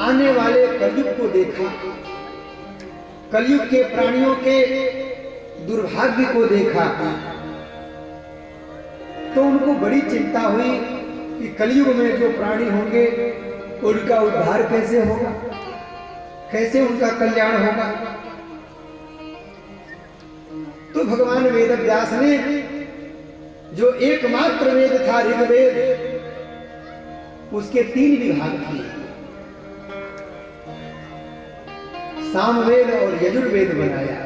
Speaker 1: आने वाले कलयुग को देखा, कलयुग के प्राणियों के दुर्भाग्य को देखा। तो उनको बड़ी चिंता हुई कि कलयुग में जो प्राणी होंगे उनका उद्धार कैसे होगा, कैसे उनका कल्याण होगा। तो भगवान वेद व्यास ने जो एकमात्र वेद था ऋग्वेद, उसके 3 विभाग किए, सामवेद और यजुर्वेद बनाया।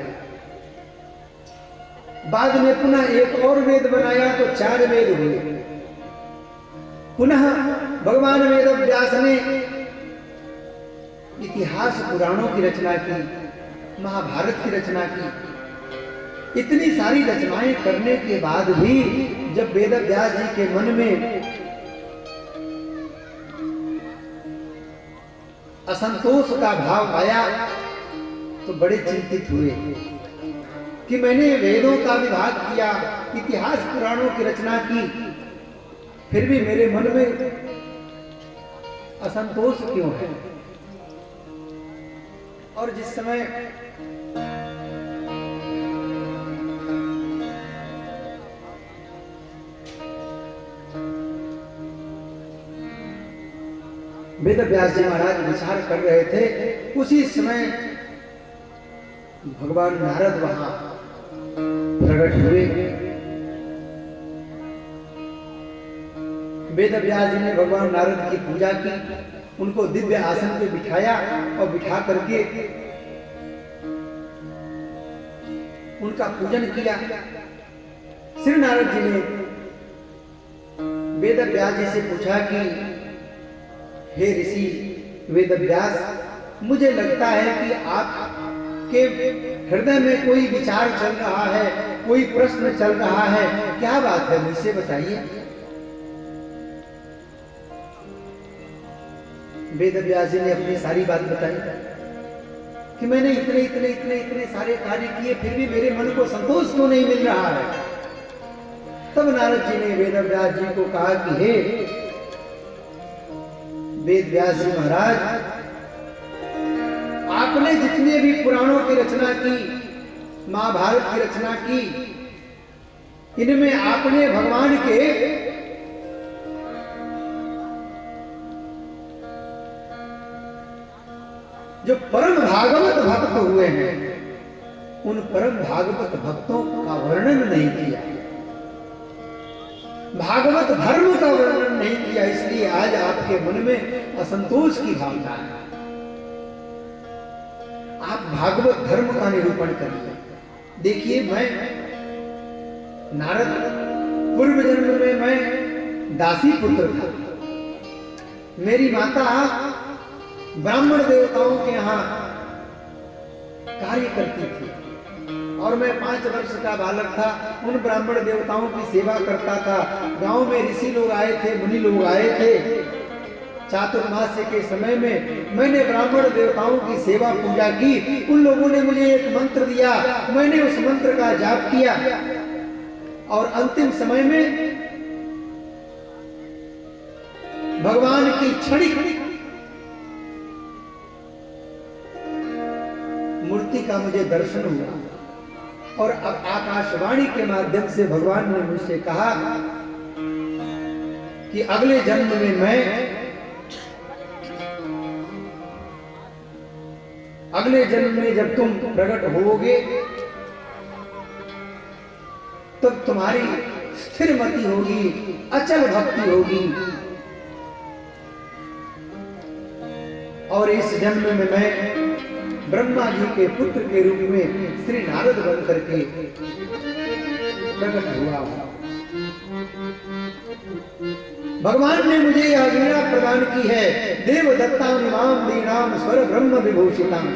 Speaker 1: बाद में पुनः एक और वेद बनाया तो 4 वेद हुए। पुनः भगवान वेद व्यास ने इतिहास पुराणों की रचना की, महाभारत की रचना की। इतनी सारी रचनाएं करने के बाद भी जब वेद व्यास जी के मन में असंतोष का भाव आया तो बड़े चिंतित हुए कि मैंने वेदों का विभाग किया, इतिहास पुराणों की रचना की, फिर भी मेरे मन में असंतोष क्यों है? और जिस समय वेद व्यास जी महाराज विचार कर रहे थे, उसी समय भगवान नारद वहां प्रकट हुए। वेद व्यास जी ने भगवान नारद की पूजा की, उनको दिव्य आसन पे बिठाया और बिठा करके उनका पूजन किया। श्री नारद जी ने वेद व्यास जी से पूछा कि हे ऋषि वेद व्यास, मुझे लगता है कि आपके हृदय में कोई विचार चल रहा है, कोई प्रश्न चल रहा है, क्या बात है मुझसे बताइए। वेद व्यास जी ने अपनी सारी बात बताई कि मैंने इतने इतने इतने इतने सारे कार्य किए, फिर भी मेरे मन को संतोष क्यों नहीं मिल रहा है। तब नारद जी ने वेद व्यास जी को कहा कि हे वेद व्यास जी महाराज, आपने जितने भी पुराणों की रचना की, महाभारत की रचना की, इनमें आपने भगवान के जो परम भागवत भक्त हुए हैं, उन परम भागवत भक्तों का वर्णन नहीं किया, भागवत धर्म का वर्णन नहीं किया, इसलिए आज आपके मन में असंतोष की भावना है। आप भागवत धर्म का निरूपण करिए। देखिए, मैं नारद पूर्व जन्म में मैं दासी पुत्र था। मेरी माता ब्राह्मण देवताओं के यहाँ कार्य करती थी और मैं 5 वर्ष का बालक था, उन ब्राह्मण देवताओं की सेवा करता था। गांव में ऋषि लोग आए थे, मुनि लोग आए थे। चातुर्मास्य के समय में मैंने ब्राह्मण देवताओं की सेवा पूजा की। उन लोगों ने मुझे एक मंत्र दिया, मैंने उस मंत्र का जाप किया और अंतिम समय में भगवान की क्षणिक मूर्ति का मुझे दर्शन हुआ और अब आकाशवाणी के माध्यम से भगवान ने मुझसे कहा कि अगले जन्म में मैं, अगले जन्म में जब तुम प्रकट होगे तब तुम्हारी स्थिर मति होगी, अचल भक्ति होगी और इस जन्म में मैं ब्रह्मा जी के पुत्र के रूप में श्री नारद बन करके प्रकट हुआ हूं। भगवान ने मुझे यह वीणा प्रदान की है। देव दत्ताम इमाम वीणाम स्वर ब्रह्म विभूषिताम।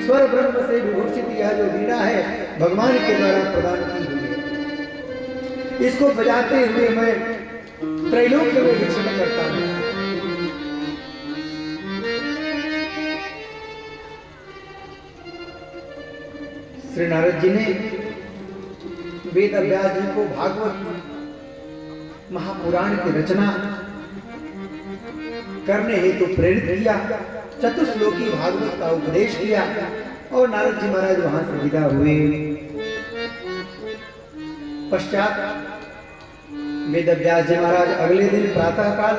Speaker 1: स्वर ब्रह्म से विभूषित यह जो वीणा है भगवान के द्वारा प्रदान की हुई है। इसको बजाते हुए मैं त्रैलोक्य में विचरण करता हूं। श्री नारद जी ने वेद व्यास जी को भागवत महापुराण की रचना करने हेतु प्रेरित किया, चतुश्लोकी भागवत का उपदेश किया और नारद जी महाराज वहां से विदा हुए। पश्चात वेद व्यास जी महाराज अगले दिन प्रातः काल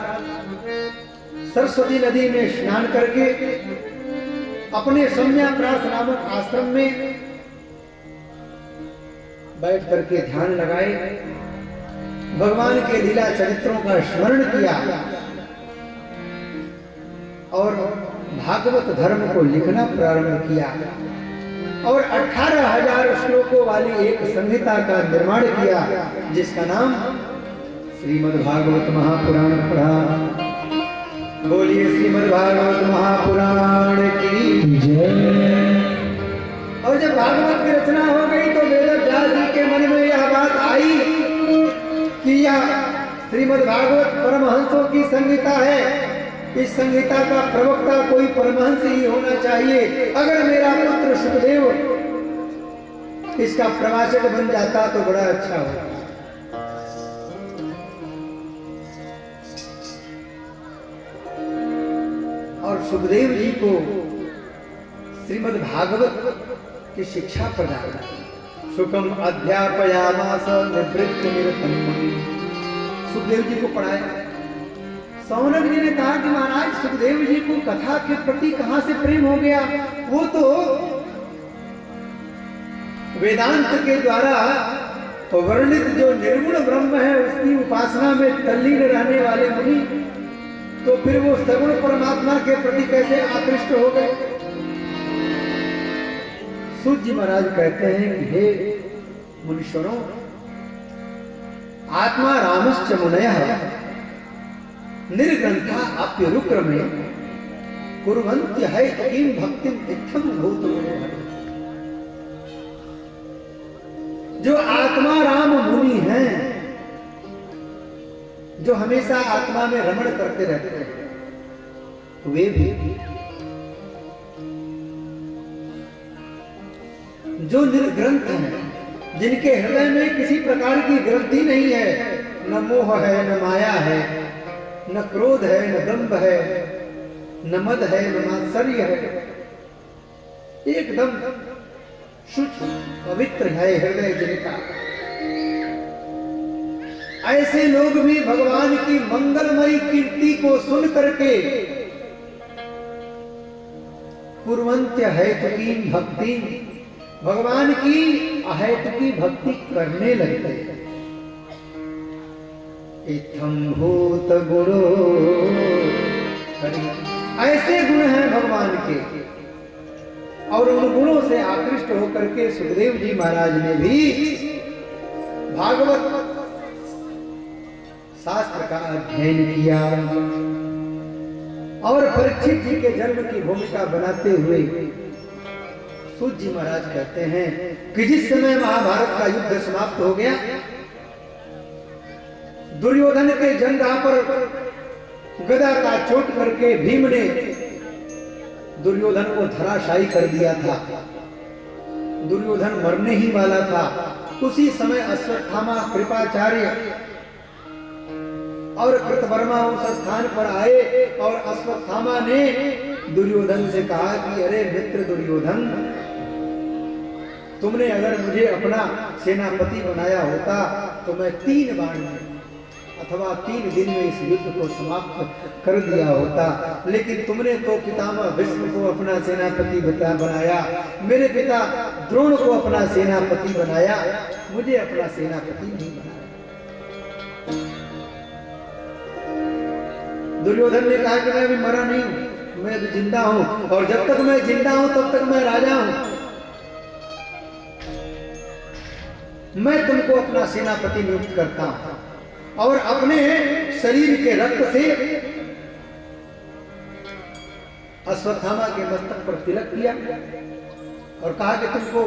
Speaker 1: सरस्वती नदी में स्नान करके अपने सम्याप्रास नामक आश्रम में बैठ करके ध्यान लगाए, भगवान के लीला चरित्रों का स्मरण किया और भागवत धर्म को लिखना प्रारंभ किया और 18,000 श्लोकों वाली एक संहिता का निर्माण किया जिसका नाम श्रीमद् भागवत महापुराण पढ़ा। बोलिए श्रीमद् भागवत महापुराण की जय। और जब भागवत की रचना हो गई तो वेद व्यास जी के मन में यह बात आई कि यह श्रीमद् भागवत परमहंसों की संहिता है, इस संहिता का प्रवक्ता कोई परमहंस ही होना चाहिए। अगर मेरा पुत्र सुखदेव इसका प्रवाचक बन जाता तो बड़ा अच्छा होता। सुखदेव जी को श्रीमद् भागवत की शिक्षा प्रदान की। सुखम अध्यापयामास निवृत्त निरतम मुनि। सुखदेव जी को पढ़ाया। सौनक जी ने कहा कि महाराज सुखदेव जी को कथा के प्रति कहां से प्रेम हो गया? वो तो वेदांत के द्वारा वर्णित जो निर्गुण ब्रह्म है उसकी उपासना में तल्लीन रहने वाले मुनि, तो फिर वो सगुण परमात्मा के प्रति कैसे आकृष्ट हो गए? सूत जी महाराज कहते हैं कि हे मुनीश्वरों, आत्मा रामश्च मुनयः निर्ग्रंथा आप्यरुक्रमे कुर्वन्त्य हैतकीं भक्तिं इत्थं भूतमनोहरे। जो आत्मा राम मुनि हैं, जो हमेशा आत्मा में रमण करते रहते हैं, वे भी जो निर्ग्रंथ हैं, जिनके हृदय में किसी प्रकार की ग्रंथि नहीं है, न मोह है, न माया है, न क्रोध है, न दंभ है, न मद है, न मात्सर्य है, एकदम शुद्ध पवित्र है हृदय जिनका, ऐसे लोग भी भगवान की मंगलमयी कीर्ति को सुन करके कुर्वन्त्य हैतुकीं भक्ति, भगवान की अहैतुकी भक्ति करने लगते हैं। इत्थं भूत गुणो, ऐसे गुण हैं भगवान के, और उन गुणों से आकृष्ट होकर के सुखदेव जी महाराज ने भी भागवत शास्त्र का अध्ययन किया और परीक्षित जी के जन्म की भूमिका बनाते हुए सूत जी महाराज कहते हैं कि जिस समय महाभारत का युद्ध समाप्त हो गया, दुर्योधन के जंघा पर गदा का चोट करके भीम ने दुर्योधन को धराशायी कर दिया था, दुर्योधन मरने ही वाला था। उसी समय अश्वत्थामा, कृपाचार्य और कृतवर्मा उस स्थान पर आए और अश्वत्थामा ने दुर्योधन से कहा कि अरे मित्र दुर्योधन, तुमने अगर मुझे अपना सेनापति बनाया होता तो मैं 3 बाण में अथवा 3 दिन में इस युद्ध को समाप्त कर दिया होता, लेकिन तुमने तो पितामह भीष्म को अपना सेनापति बनाया, मेरे पिता द्रोण को अपना सेनापति बनाया, मुझे अपना सेनापति नहीं बनाया। दुर्योधन ने कहा कि मैं अभी मरा नहीं हूं, मैं अभी जिंदा हूं, और जब तक मैं जिंदा हूं तब तक मैं राजा हूं। मैं तुमको अपना सेनापति नियुक्त करता हूं और अपने शरीर के रक्त से अश्वत्थामा के मस्तक पर तिलक किया और कहा कि तुमको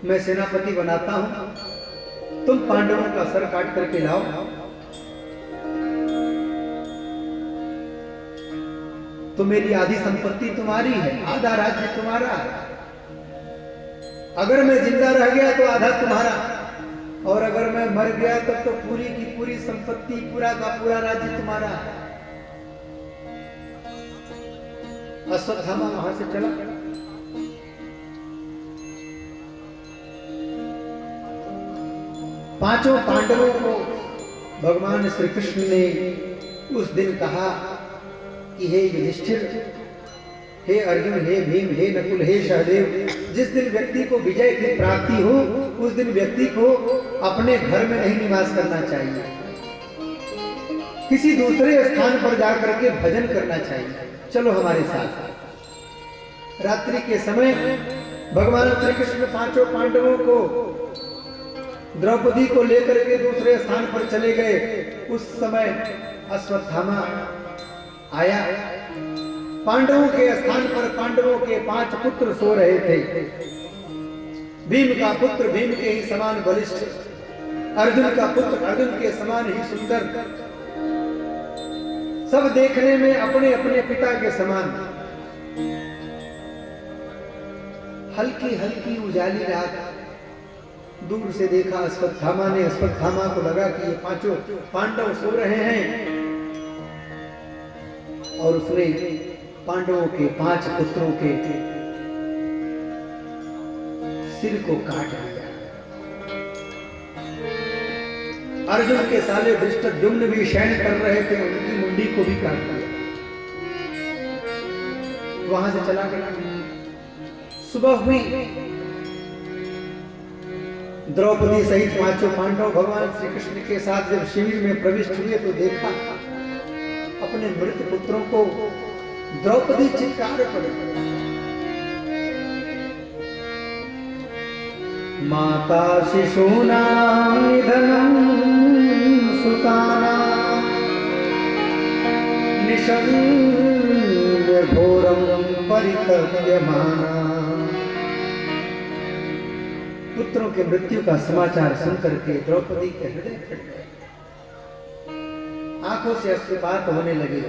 Speaker 1: मैं सेनापति बनाता हूं, तुम पांडवों का सर काट करके लाओ। तो मेरी आधी संपत्ति तुम्हारी है, आधा राज्य तुम्हारा है। अगर मैं जिंदा रह गया तो आधा तुम्हारा, और अगर मैं मर गया तब तो पूरी की पूरी संपत्ति, पूरा का पूरा राज्य तुम्हारा है। अश्वत्थामा वहां से चला। पांचों पांडवों को भगवान श्री कृष्ण ने उस दिन कहा कि हे युधिष्ठिर, हे अर्जुन, हे भीम, हे नकुल, हे सहदेव, जिस दिन व्यक्ति को विजय की प्राप्ति हो उस दिन व्यक्ति को अपने घर में नहीं निवास करना चाहिए, किसी दूसरे स्थान पर जाकर के भजन करना चाहिए। चलो हमारे साथ। रात्रि के समय भगवान श्री कृष्ण पांचों पांडवों को, द्रौपदी को लेकर के दूसरे स्थान पर चले गए। उस समय अश्वत्थामा आया। पांडवों के स्थान पर पांडवों के 5 पुत्र सो रहे थे। भीम का पुत्र भीम के ही समान बलिष्ठ, अर्जुन का पुत्र अर्जुन के समान ही सुंदर, सब देखने में अपने अपने पिता के समान। हल्की हल्की उजाली रात, दूर से देखा अश्वत्थामा ने। अश्वत्थामा को लगा कि ये 5 पांडव सो रहे हैं, और उसने पांडवों के 5 पुत्रों के सिर को काट दिया। अर्जुन के साले धृष्टद्युम्न भी शयन कर रहे थे, उनकी मुंडी को भी काट दिया। वहां से चला गया। सुबह हुई, द्रौपदी सहित 5 पांडव भगवान श्री कृष्ण के साथ जब शिविर में प्रविष्ट हुए तो देखा अपने मृत पुत्रों को। द्रौपदी चित्कार पड़ी, माता शिशूनां निधनं सुतानां निशम्य घोरं परितप्यमाना। पुत्रों के मृत्यु का समाचार सुनकर के द्रौपदी के हृदय फट गए, आंखों से अश्रुपात होने लगे।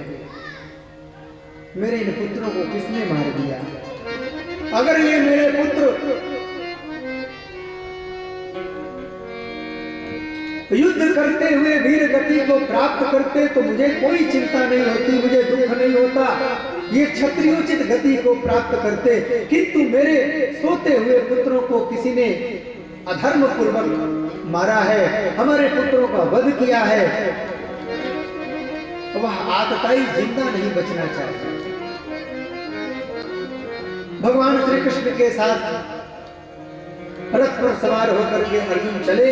Speaker 1: मेरे इन पुत्रों को किसने मार दिया? अगर ये मेरे पुत्र युद्ध करते हुए वीर गति को प्राप्त करते तो मुझे कोई चिंता नहीं होती, मुझे दुख नहीं होता, ये क्षत्रियोचित गति को प्राप्त करते। किंतु मेरे सोते हुए पुत्रों को किसी ने अधर्म पूर्वक मारा है, हमारे पुत्रों का वध किया है, वह आतताई जिंदा नहीं बचना चाहिए। भगवान श्री कृष्ण के साथ रथ पर सवार होकर के अर्जुन चले।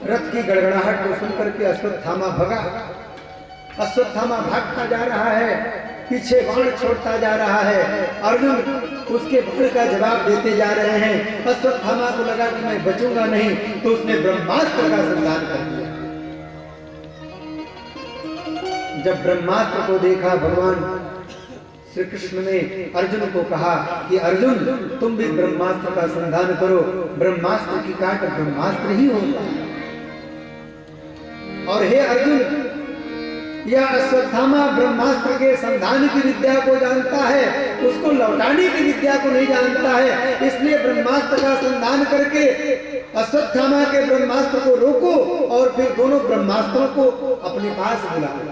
Speaker 1: रथ की गड़गड़ाहट को सुनकर के अश्वत्थामा भगा। अश्वत्थामा भागता जा रहा है, पीछे बाण छोड़ता जा रहा है। अर्जुन उसके बाण का जवाब देते जा रहे हैं। अश्वत्थामा को लगा कि मैं बचूंगा नहीं, तो उसने ब्रह्मास्त्र का संधान कर दिया। जब ब्रह्मास्त्र को देखा, भगवान श्री कृष्ण ने अर्जुन को कहा कि अर्जुन तुम भी ब्रह्मास्त्र का संधान करो। ब्रह्मास्त्र की काट ब्रह्मास्त्र ही होता है। और हे अर्जुन, यह अश्वत्थामा ब्रह्मास्त्र के संधान की विद्या को जानता है, उसको लौटाने की विद्या को नहीं जानता है। इसलिए ब्रह्मास्त्र का संधान करके अश्वत्थामा के ब्रह्मास्त्र को रोको और फिर दोनों ब्रह्मास्त्रों को अपने पास बुलाओ।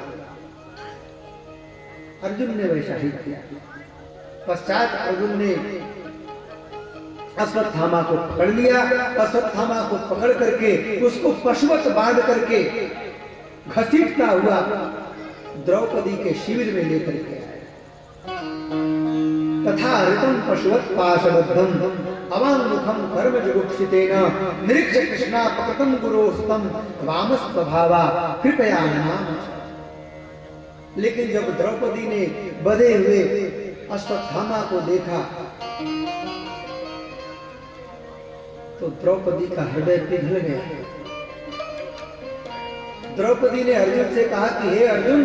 Speaker 1: अर्जुन ने वैसा ही किया। पश्चात अर्जुन ने अश्वत्थामा को पकड़ लिया। अश्वत्थामा को पकड़ करके उसको पशुवत बांध करके घसीटता हुआ द्रौपदी के शिविर में लेकर के आया। तथा ऋतं पशुवत पाशबद्धम अवाङ्मुखं कर्म जुगुप्सितेन निरीक्ष्य कृष्णापकृतं गुरोस्तं वामस्वभावा कृपया नमामि। लेकिन जब द्रौपदी ने बधे हुए अश्वत्थामा को देखा तो द्रौपदी का हृदय पिघल गया। द्रौपदी ने अर्जुन से कहा कि हे अर्जुन,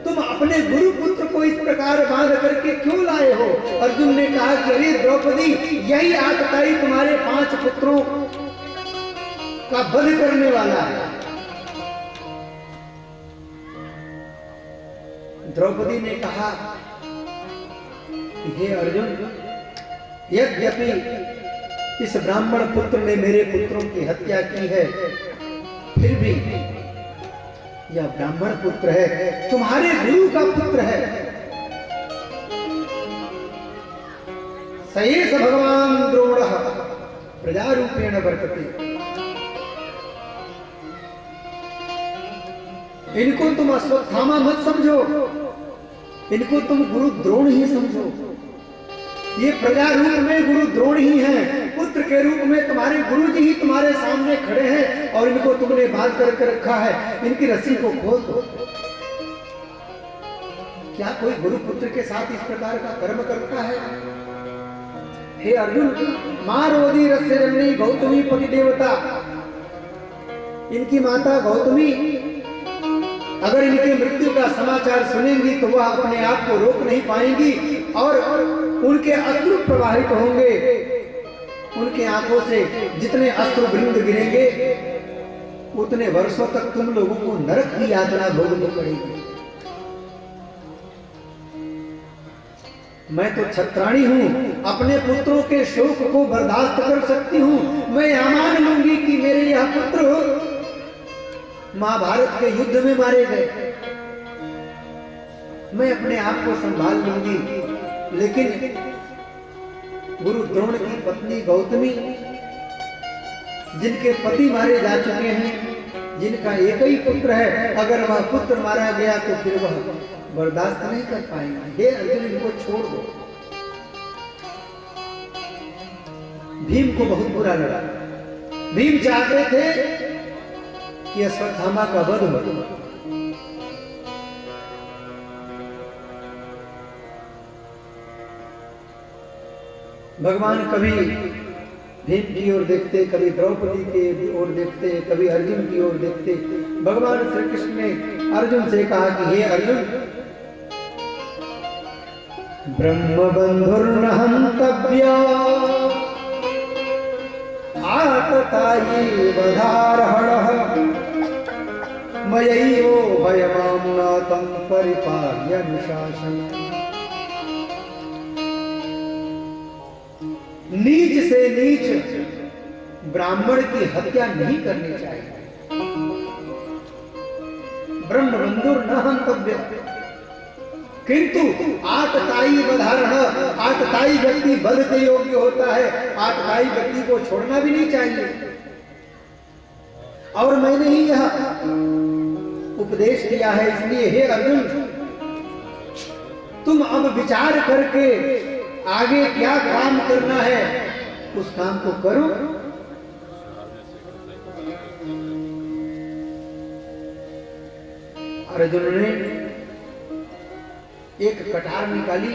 Speaker 1: तुम अपने गुरु पुत्र को इस प्रकार बांध करके क्यों लाए हो? अर्जुन ने कहा कि अरे द्रौपदी, यही आतताई तुम्हारे 5 पुत्रों का वध करने वाला है। द्रौपदी ने कहा कि हे अर्जुन, यद्यपि इस ब्राह्मण पुत्र ने मेरे पुत्रों की हत्या की है, फिर भी यह ब्राह्मण पुत्र है, तुम्हारे गुरु का पुत्र है। सएष भगवान द्रोणः प्रजारूपेण वर्तते। इनको तुम अश्वत्थामा मत समझो, इनको तुम गुरु द्रोण ही समझो। ये प्रजा रूप में गुरु द्रोण ही हैं। पुत्र के रूप में तुम्हारे गुरु जी ही तुम्हारे सामने खड़े हैं और इनको तुमने बांध करके रखा है। इनकी रस्सी को खोल दो। क्या कोई गुरु पुत्र के साथ इस प्रकार का कर्म करता है? हे अर्जुन, मां रोधी रस्य जननी गौतमी पति देवता, इनकी माता गौतमी अगर इनकी मृत्यु का समाचार सुनेंगी तो वह अपने आप को रोक नहीं पाएंगी और उनके अश्रु प्रवाहित होंगे। उनके आंखों से जितने अश्रु वृंद गिरेंगे उतने वर्षों तक तुम लोगों को नरक की यातना भोगनी पड़ेगी। मैं तो छत्राणी हूं, अपने पुत्रों के शोक को बर्दाश्त कर सकती हूं। मैं यह मान लूंगी कि मेरे यह पुत्र महाभारत के युद्ध में मारे गए। मैं अपने आप को संभाल लूंगी, लेकिन गुरु द्रोण की पत्नी गौतमी, जिनके पति मारे जा चुके हैं, जिनका एक ही पुत्र है, अगर वह पुत्र मारा गया तो फिर वह बर्दाश्त नहीं कर पाएंगे। हे अर्जुन, इनको छोड़ दो। भीम को बहुत बुरा लगा। भीम चाहते थे कि अश्वत्थामा का वध हो। भगवान कभी भीम की ओर देखते, कभी द्रौपदी की ओर देखते, कभी अर्जुन की ओर देखते। भगवान श्री कृष्ण ने अर्जुन से कहा कि हे अर्जुन, ब्रह्म बंधुर्न हन्तव्य आततायी वधार्हणः मयैवो भयमाम्नातं परिपाल्य अनुशासनम्। नीच से नीच ब्राह्मण की हत्या नहीं करनी चाहिए। ब्रह्म बंधुर न हन्तव्य, किंतु आतताई वधार्ह, आतताई व्यक्ति वध के योग्य होता है। आतताई व्यक्ति को छोड़ना भी नहीं चाहिए। और मैंने ही यह उपदेश दिया है, इसलिए हे अर्जुन, तुम अब विचार करके आगे क्या काम करना है उस काम को करो। अर्जुन ने एक कटार निकाली,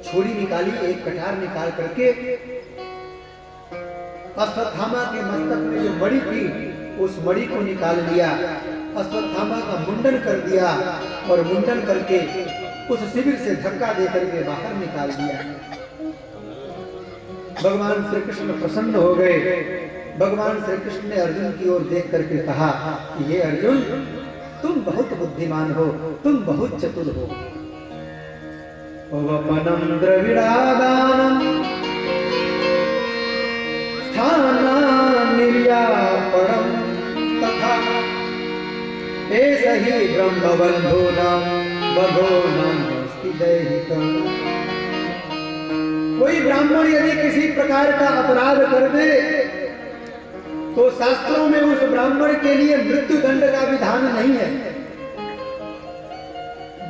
Speaker 1: छुरी निकाली, एक कटार निकाल करके अश्वत्थामा के मस्तक में जो मणि थी उस मणि को निकाल लिया। अश्वत्थामा का मुंडन कर दिया और मुंडन करके उस शिविर से धक्का देकर के बाहर निकाल दिया। भगवान श्री कृष्ण प्रसन्न हो गए। भगवान श्री कृष्ण ने अर्जुन की ओर देख करके कहा कि ये अर्जुन, तुम बहुत बुद्धिमान हो, तुम बहुत चतुर हो। वपनम द्रविड़ादानम स्थानं निर्यापणम तथा ऐसा ही ब्रह्मबंधूनां बधो नास्ति दैहिकम्। कोई ब्राह्मण यदि किसी प्रकार का अपराध कर दे तो शास्त्रों में उस ब्राह्मण के लिए मृत्यु दंड का विधान नहीं है।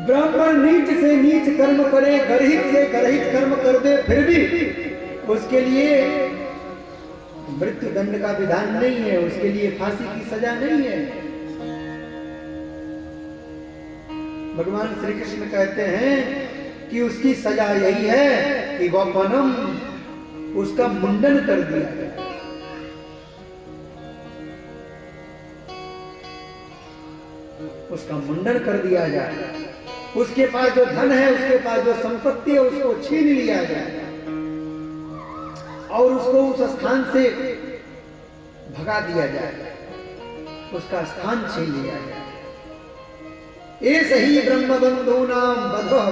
Speaker 1: ब्राह्मण नीच से नीच कर्म करे, गर्हित से गर्हित कर्म कर दे, फिर भी उसके लिए मृत्यु दंड का विधान नहीं है, उसके लिए फांसी की सजा नहीं है। भगवान श्री कृष्ण कहते हैं कि उसकी सजा यही है कि वपनम, उसका मुंडन कर दिया जाए। उसका मुंडन कर दिया जाए। उसके पास जो धन है, उसके पास जो संपत्ति है, उसको छीन लिया जाए और उसको उस स्थान से भगा दिया जाए, उसका स्थान छीन लिया जाए। ऐसे ही ब्रह्म बंधूनां वधः,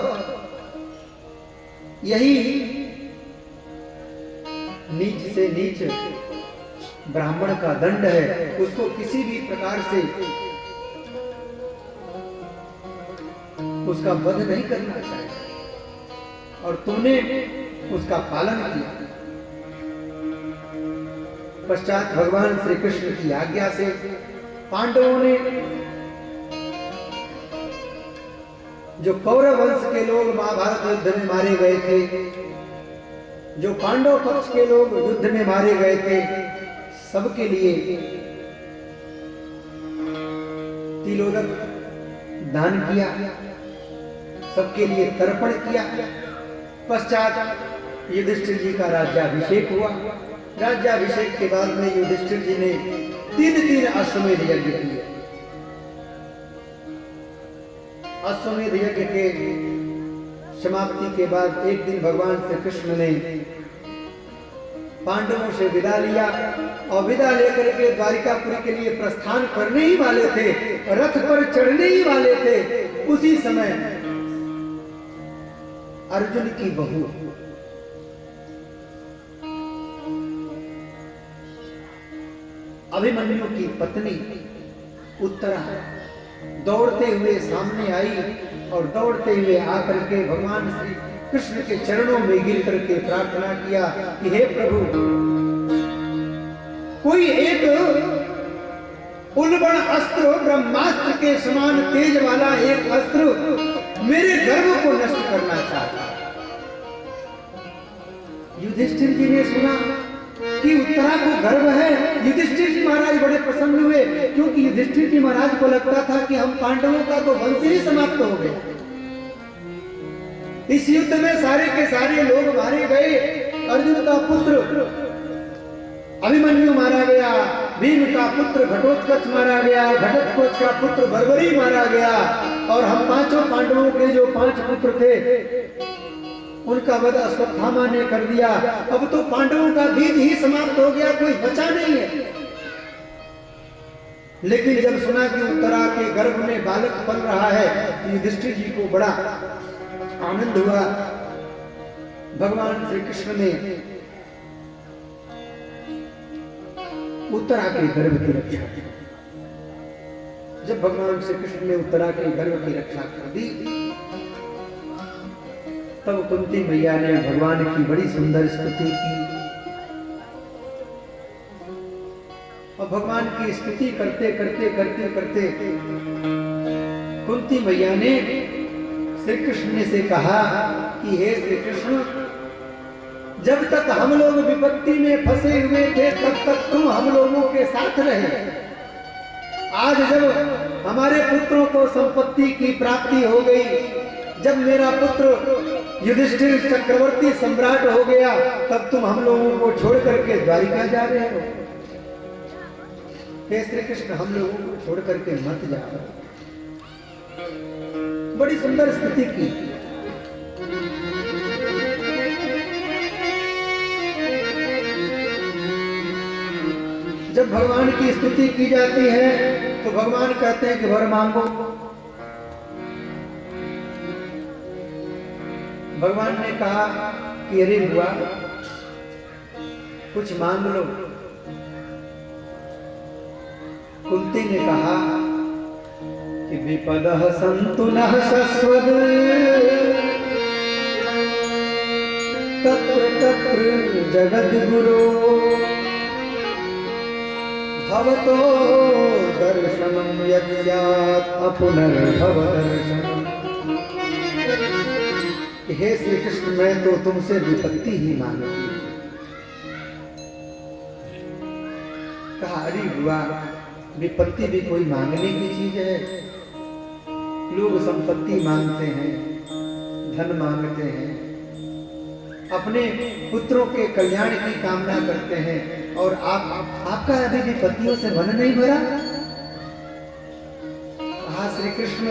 Speaker 1: यही नीच से नीच ब्राह्मण का दंड है। उसको किसी भी प्रकार से उसका वध नहीं करना चाहिए और तुमने उसका पालन किया। पश्चात भगवान श्री कृष्ण की आज्ञा से पांडवों ने, जो कौरव वंश के लोग महाभारत युद्ध में मारे गए थे, जो पांडव पक्ष के लोग युद्ध में मारे गए थे, सबके लिए तिलोदक दान किया, सबके लिए तर्पण किया। पश्चात युधिष्ठिर जी का राज्याभिषेक हुआ। राज्याभिषेक के बाद में युधिष्ठिर जी ने 3 अश्वमेध यज्ञ किए। अश्वमेध यज्ञ के समाप्ति के बाद एक दिन भगवान श्री कृष्ण ने पांडवों से विदा लिया और विदा लेकर के द्वारिकापुरी के लिए प्रस्थान करने ही वाले थे, रथ पर चढ़ने ही वाले थे। उसी समय अर्जुन की बहू अभिमन्यु की पत्नी उत्तरा दौड़ते हुए सामने आई और दौड़ते हुए आकर के भगवान श्री कृष्ण के चरणों में गिर करके प्रार्थना किया कि हे प्रभु, कोई एक उल्बण अस्त्र, ब्रह्मास्त्र के समान तेज वाला एक अस्त्र मेरे गर्व को नष्ट करना चाहता। युधिष्ठिर जी ने सुना कि उत्तरा को गर्व है। युधिष्ठिर जी महाराज बड़े प्रसन्न हुए, क्योंकि युधिष्ठिर जी महाराज को लगता था कि हम पांडवों का तो वंश ही समाप्त हो गया। इस युद्ध में सारे के सारे लोग मारे गए। अर्जुन का पुत्र अभिमन्यु मारा गया, भीम का पुत्र घटोत्कच मारा गया, घटोत्कच का पुत्र बर्बरी मारा गया, और हम पांचों पांडवों के जो 5 पुत्र थे उनका वध अश्वत्थामा ने कर दिया। अब तो पांडवों का बीज ही समाप्त हो गया, कोई बचा नहीं है। लेकिन जब सुना कि उत्तरा के गर्भ में बालक पल रहा है, तो युधिष्ठिर जी को बड़ा आनंद हुआ। भगवान श्री कृष्ण ने उत्तरा के गर्भ की रक्षा की। जब भगवान श्री कृष्ण ने उत्तरा के गर्भ की रक्षा कर दी, तब कुंती मैया ने भगवान की बड़ी सुंदर स्तुति की। और भगवान की स्तुति करते करते करते करते कुंती मैया ने श्री कृष्ण से कहा कि हे श्री कृष्ण, जब तक हम लोग विपत्ति में फंसे हुए थे तब तक तुम हम लोगों के साथ रहे। आज जब हमारे पुत्रों को संपत्ति की प्राप्ति हो गई, जब मेरा पुत्र युधिष्ठिर चक्रवर्ती सम्राट हो गया, तब तुम हम लोगों को छोड़ करके द्वारिका जा रहे हो। हे श्री कृष्ण, हम लोगों को छोड़ करके मत जाओ। बड़ी सुंदर स्तुति की। जब भगवान की स्तुति की जाती है तो भगवान कहते हैं कि वर मांगो। भगवान ने कहा कि अरे बुआ, कुछ मांग लो। कुंती ने कहा कि विपदः सन्तु नः शश्वत् तत्र तत्र जगद्गुरो भवतो दर्शनं यत् स्यात् अपुनर्भव दर्शनम्। हे श्री कृष्ण, मैं तो तुमसे विपत्ति ही मांगती। कहा अरे बुआ, विपत्ति भी कोई मांगने की चीज है। लोग संपत्ति मांगते हैं, धन मांगते हैं, अपने पुत्रों के कल्याण की कामना करते हैं, और आपका अभी विपत्तियों से मन नहीं भरा। कहा श्री कृष्ण,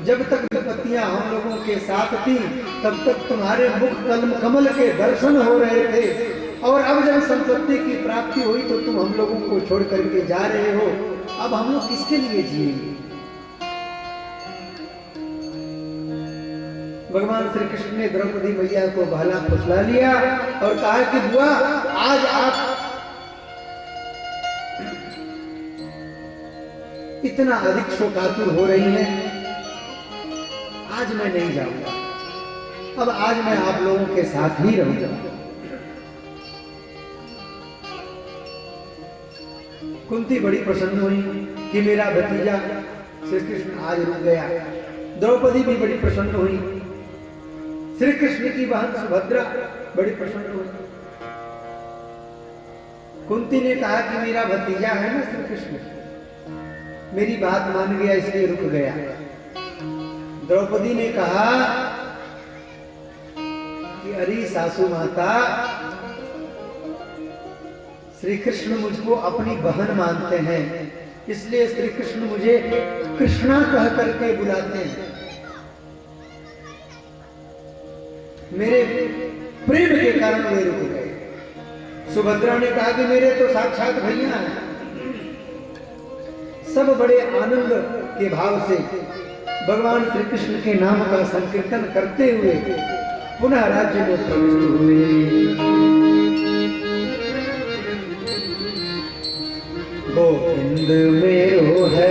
Speaker 1: जब तक विपत्तियां हम लोगों के साथ थी तब तक तुम्हारे मुख कमल के दर्शन हो रहे थे, और अब जब संपत्ति की प्राप्ति हुई तो तुम हम लोगों को छोड़ करके जा रहे हो। अब हम लोग किसके लिए जिएंगे? भगवान श्री कृष्ण ने द्रौपदी मैया को बहला फुसला लिया और कहा कि बुआ, आज आप इतना अधिक शोकातुर हो रही हैं, आज मैं नहीं जाऊंगा। अब आज मैं आप लोगों के साथ ही रहूंगा। कुंती बड़ी प्रसन्न हुई कि मेरा भतीजा श्री कृष्ण आज रुक गया। द्रौपदी भी बड़ी प्रसन्न हुई। श्री कृष्ण की बहन सुभद्रा बड़ी प्रसन्न हुई। कुंती ने कहा कि मेरा भतीजा है ना श्री कृष्ण, मेरी बात मान गया इसलिए रुक गया। द्रौपदी ने कहा कि अरे सासू माता, श्री कृष्ण मुझको अपनी बहन मानते हैं, इसलिए श्री कृष्ण मुझे कृष्णा कह करके बुलाते हैं। मेरे प्रेम के कारण वे रुक गए। सुभद्रा ने कहा कि मेरे तो साक्षात भैया हैं। सब बड़े आनंद के भाव से भगवान श्री कृष्ण के नाम का संकीर्तन करते हुए पुनः राज्य में प्रविष्ट हुए। गोविंद मेरो है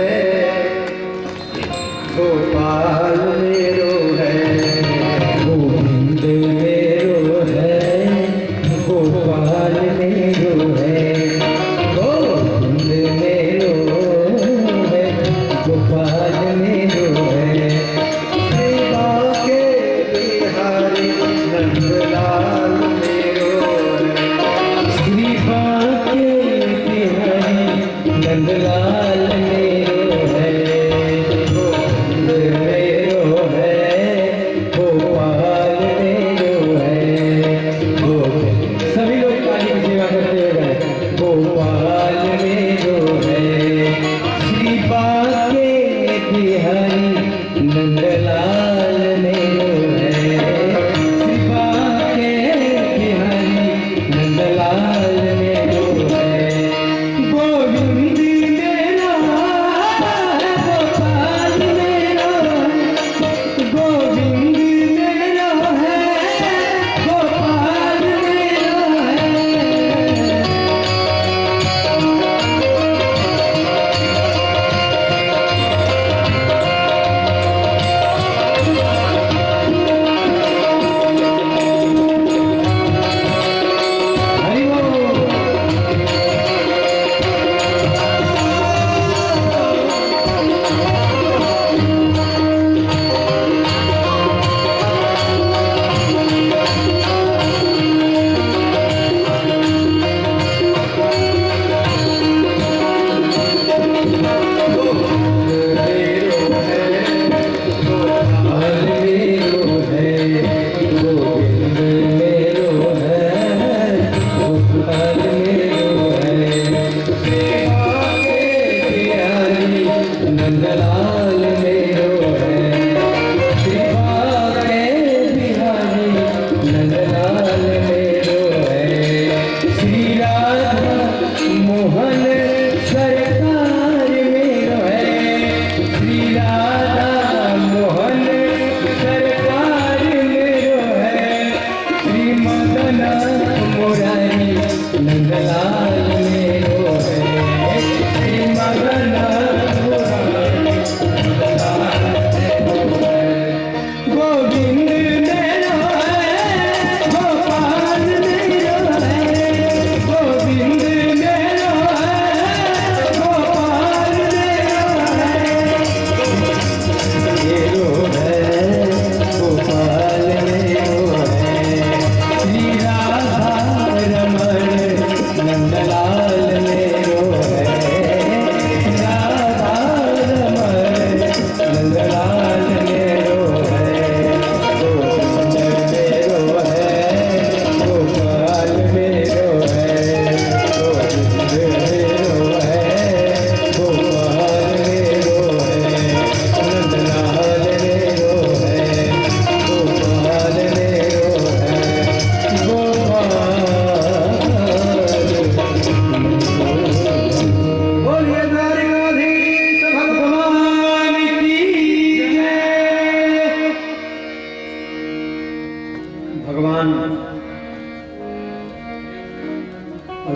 Speaker 1: भगवान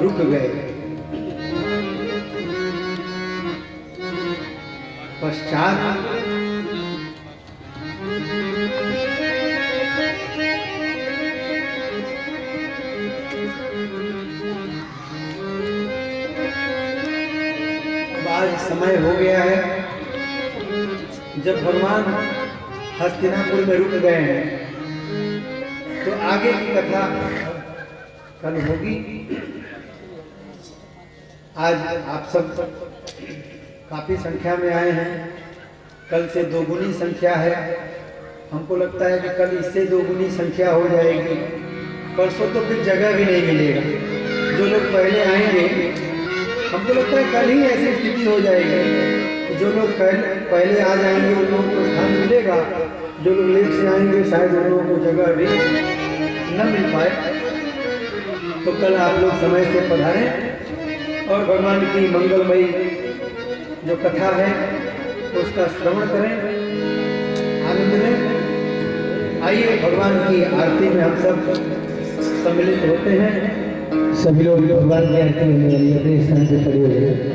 Speaker 1: रुक गए। पश्चात आज समय हो गया है जब भगवान हस्तिनापुर में रुक गए हैं, तो आगे की कथा कल होगी। आज आप सब काफी संख्या में आए हैं, कल से दोगुनी संख्या है। हमको लगता है कि कल इससे दोगुनी संख्या हो जाएगी। परसों तो फिर जगह भी नहीं मिलेगा। जो लोग पहले आएंगे, हमको लगता है कल ही ऐसी स्थिति हो जाएगी। जो लोग पहले आ जाएंगे उन लोगों को स्थान मिलेगा, जो लोग लेट से आएंगे शायद उन लोगों को जगह भी न मिल पाए। तो कल आप लोग समय से पधारें और भगवान की मंगलमयी जो कथा है उसका श्रवण करें, आनंद लें। आइए भगवान की आरती में हम सब सम्मिलित होते हैं। सभी लोग भगवान की आरती में अपने स्थान से खड़े हो जाए।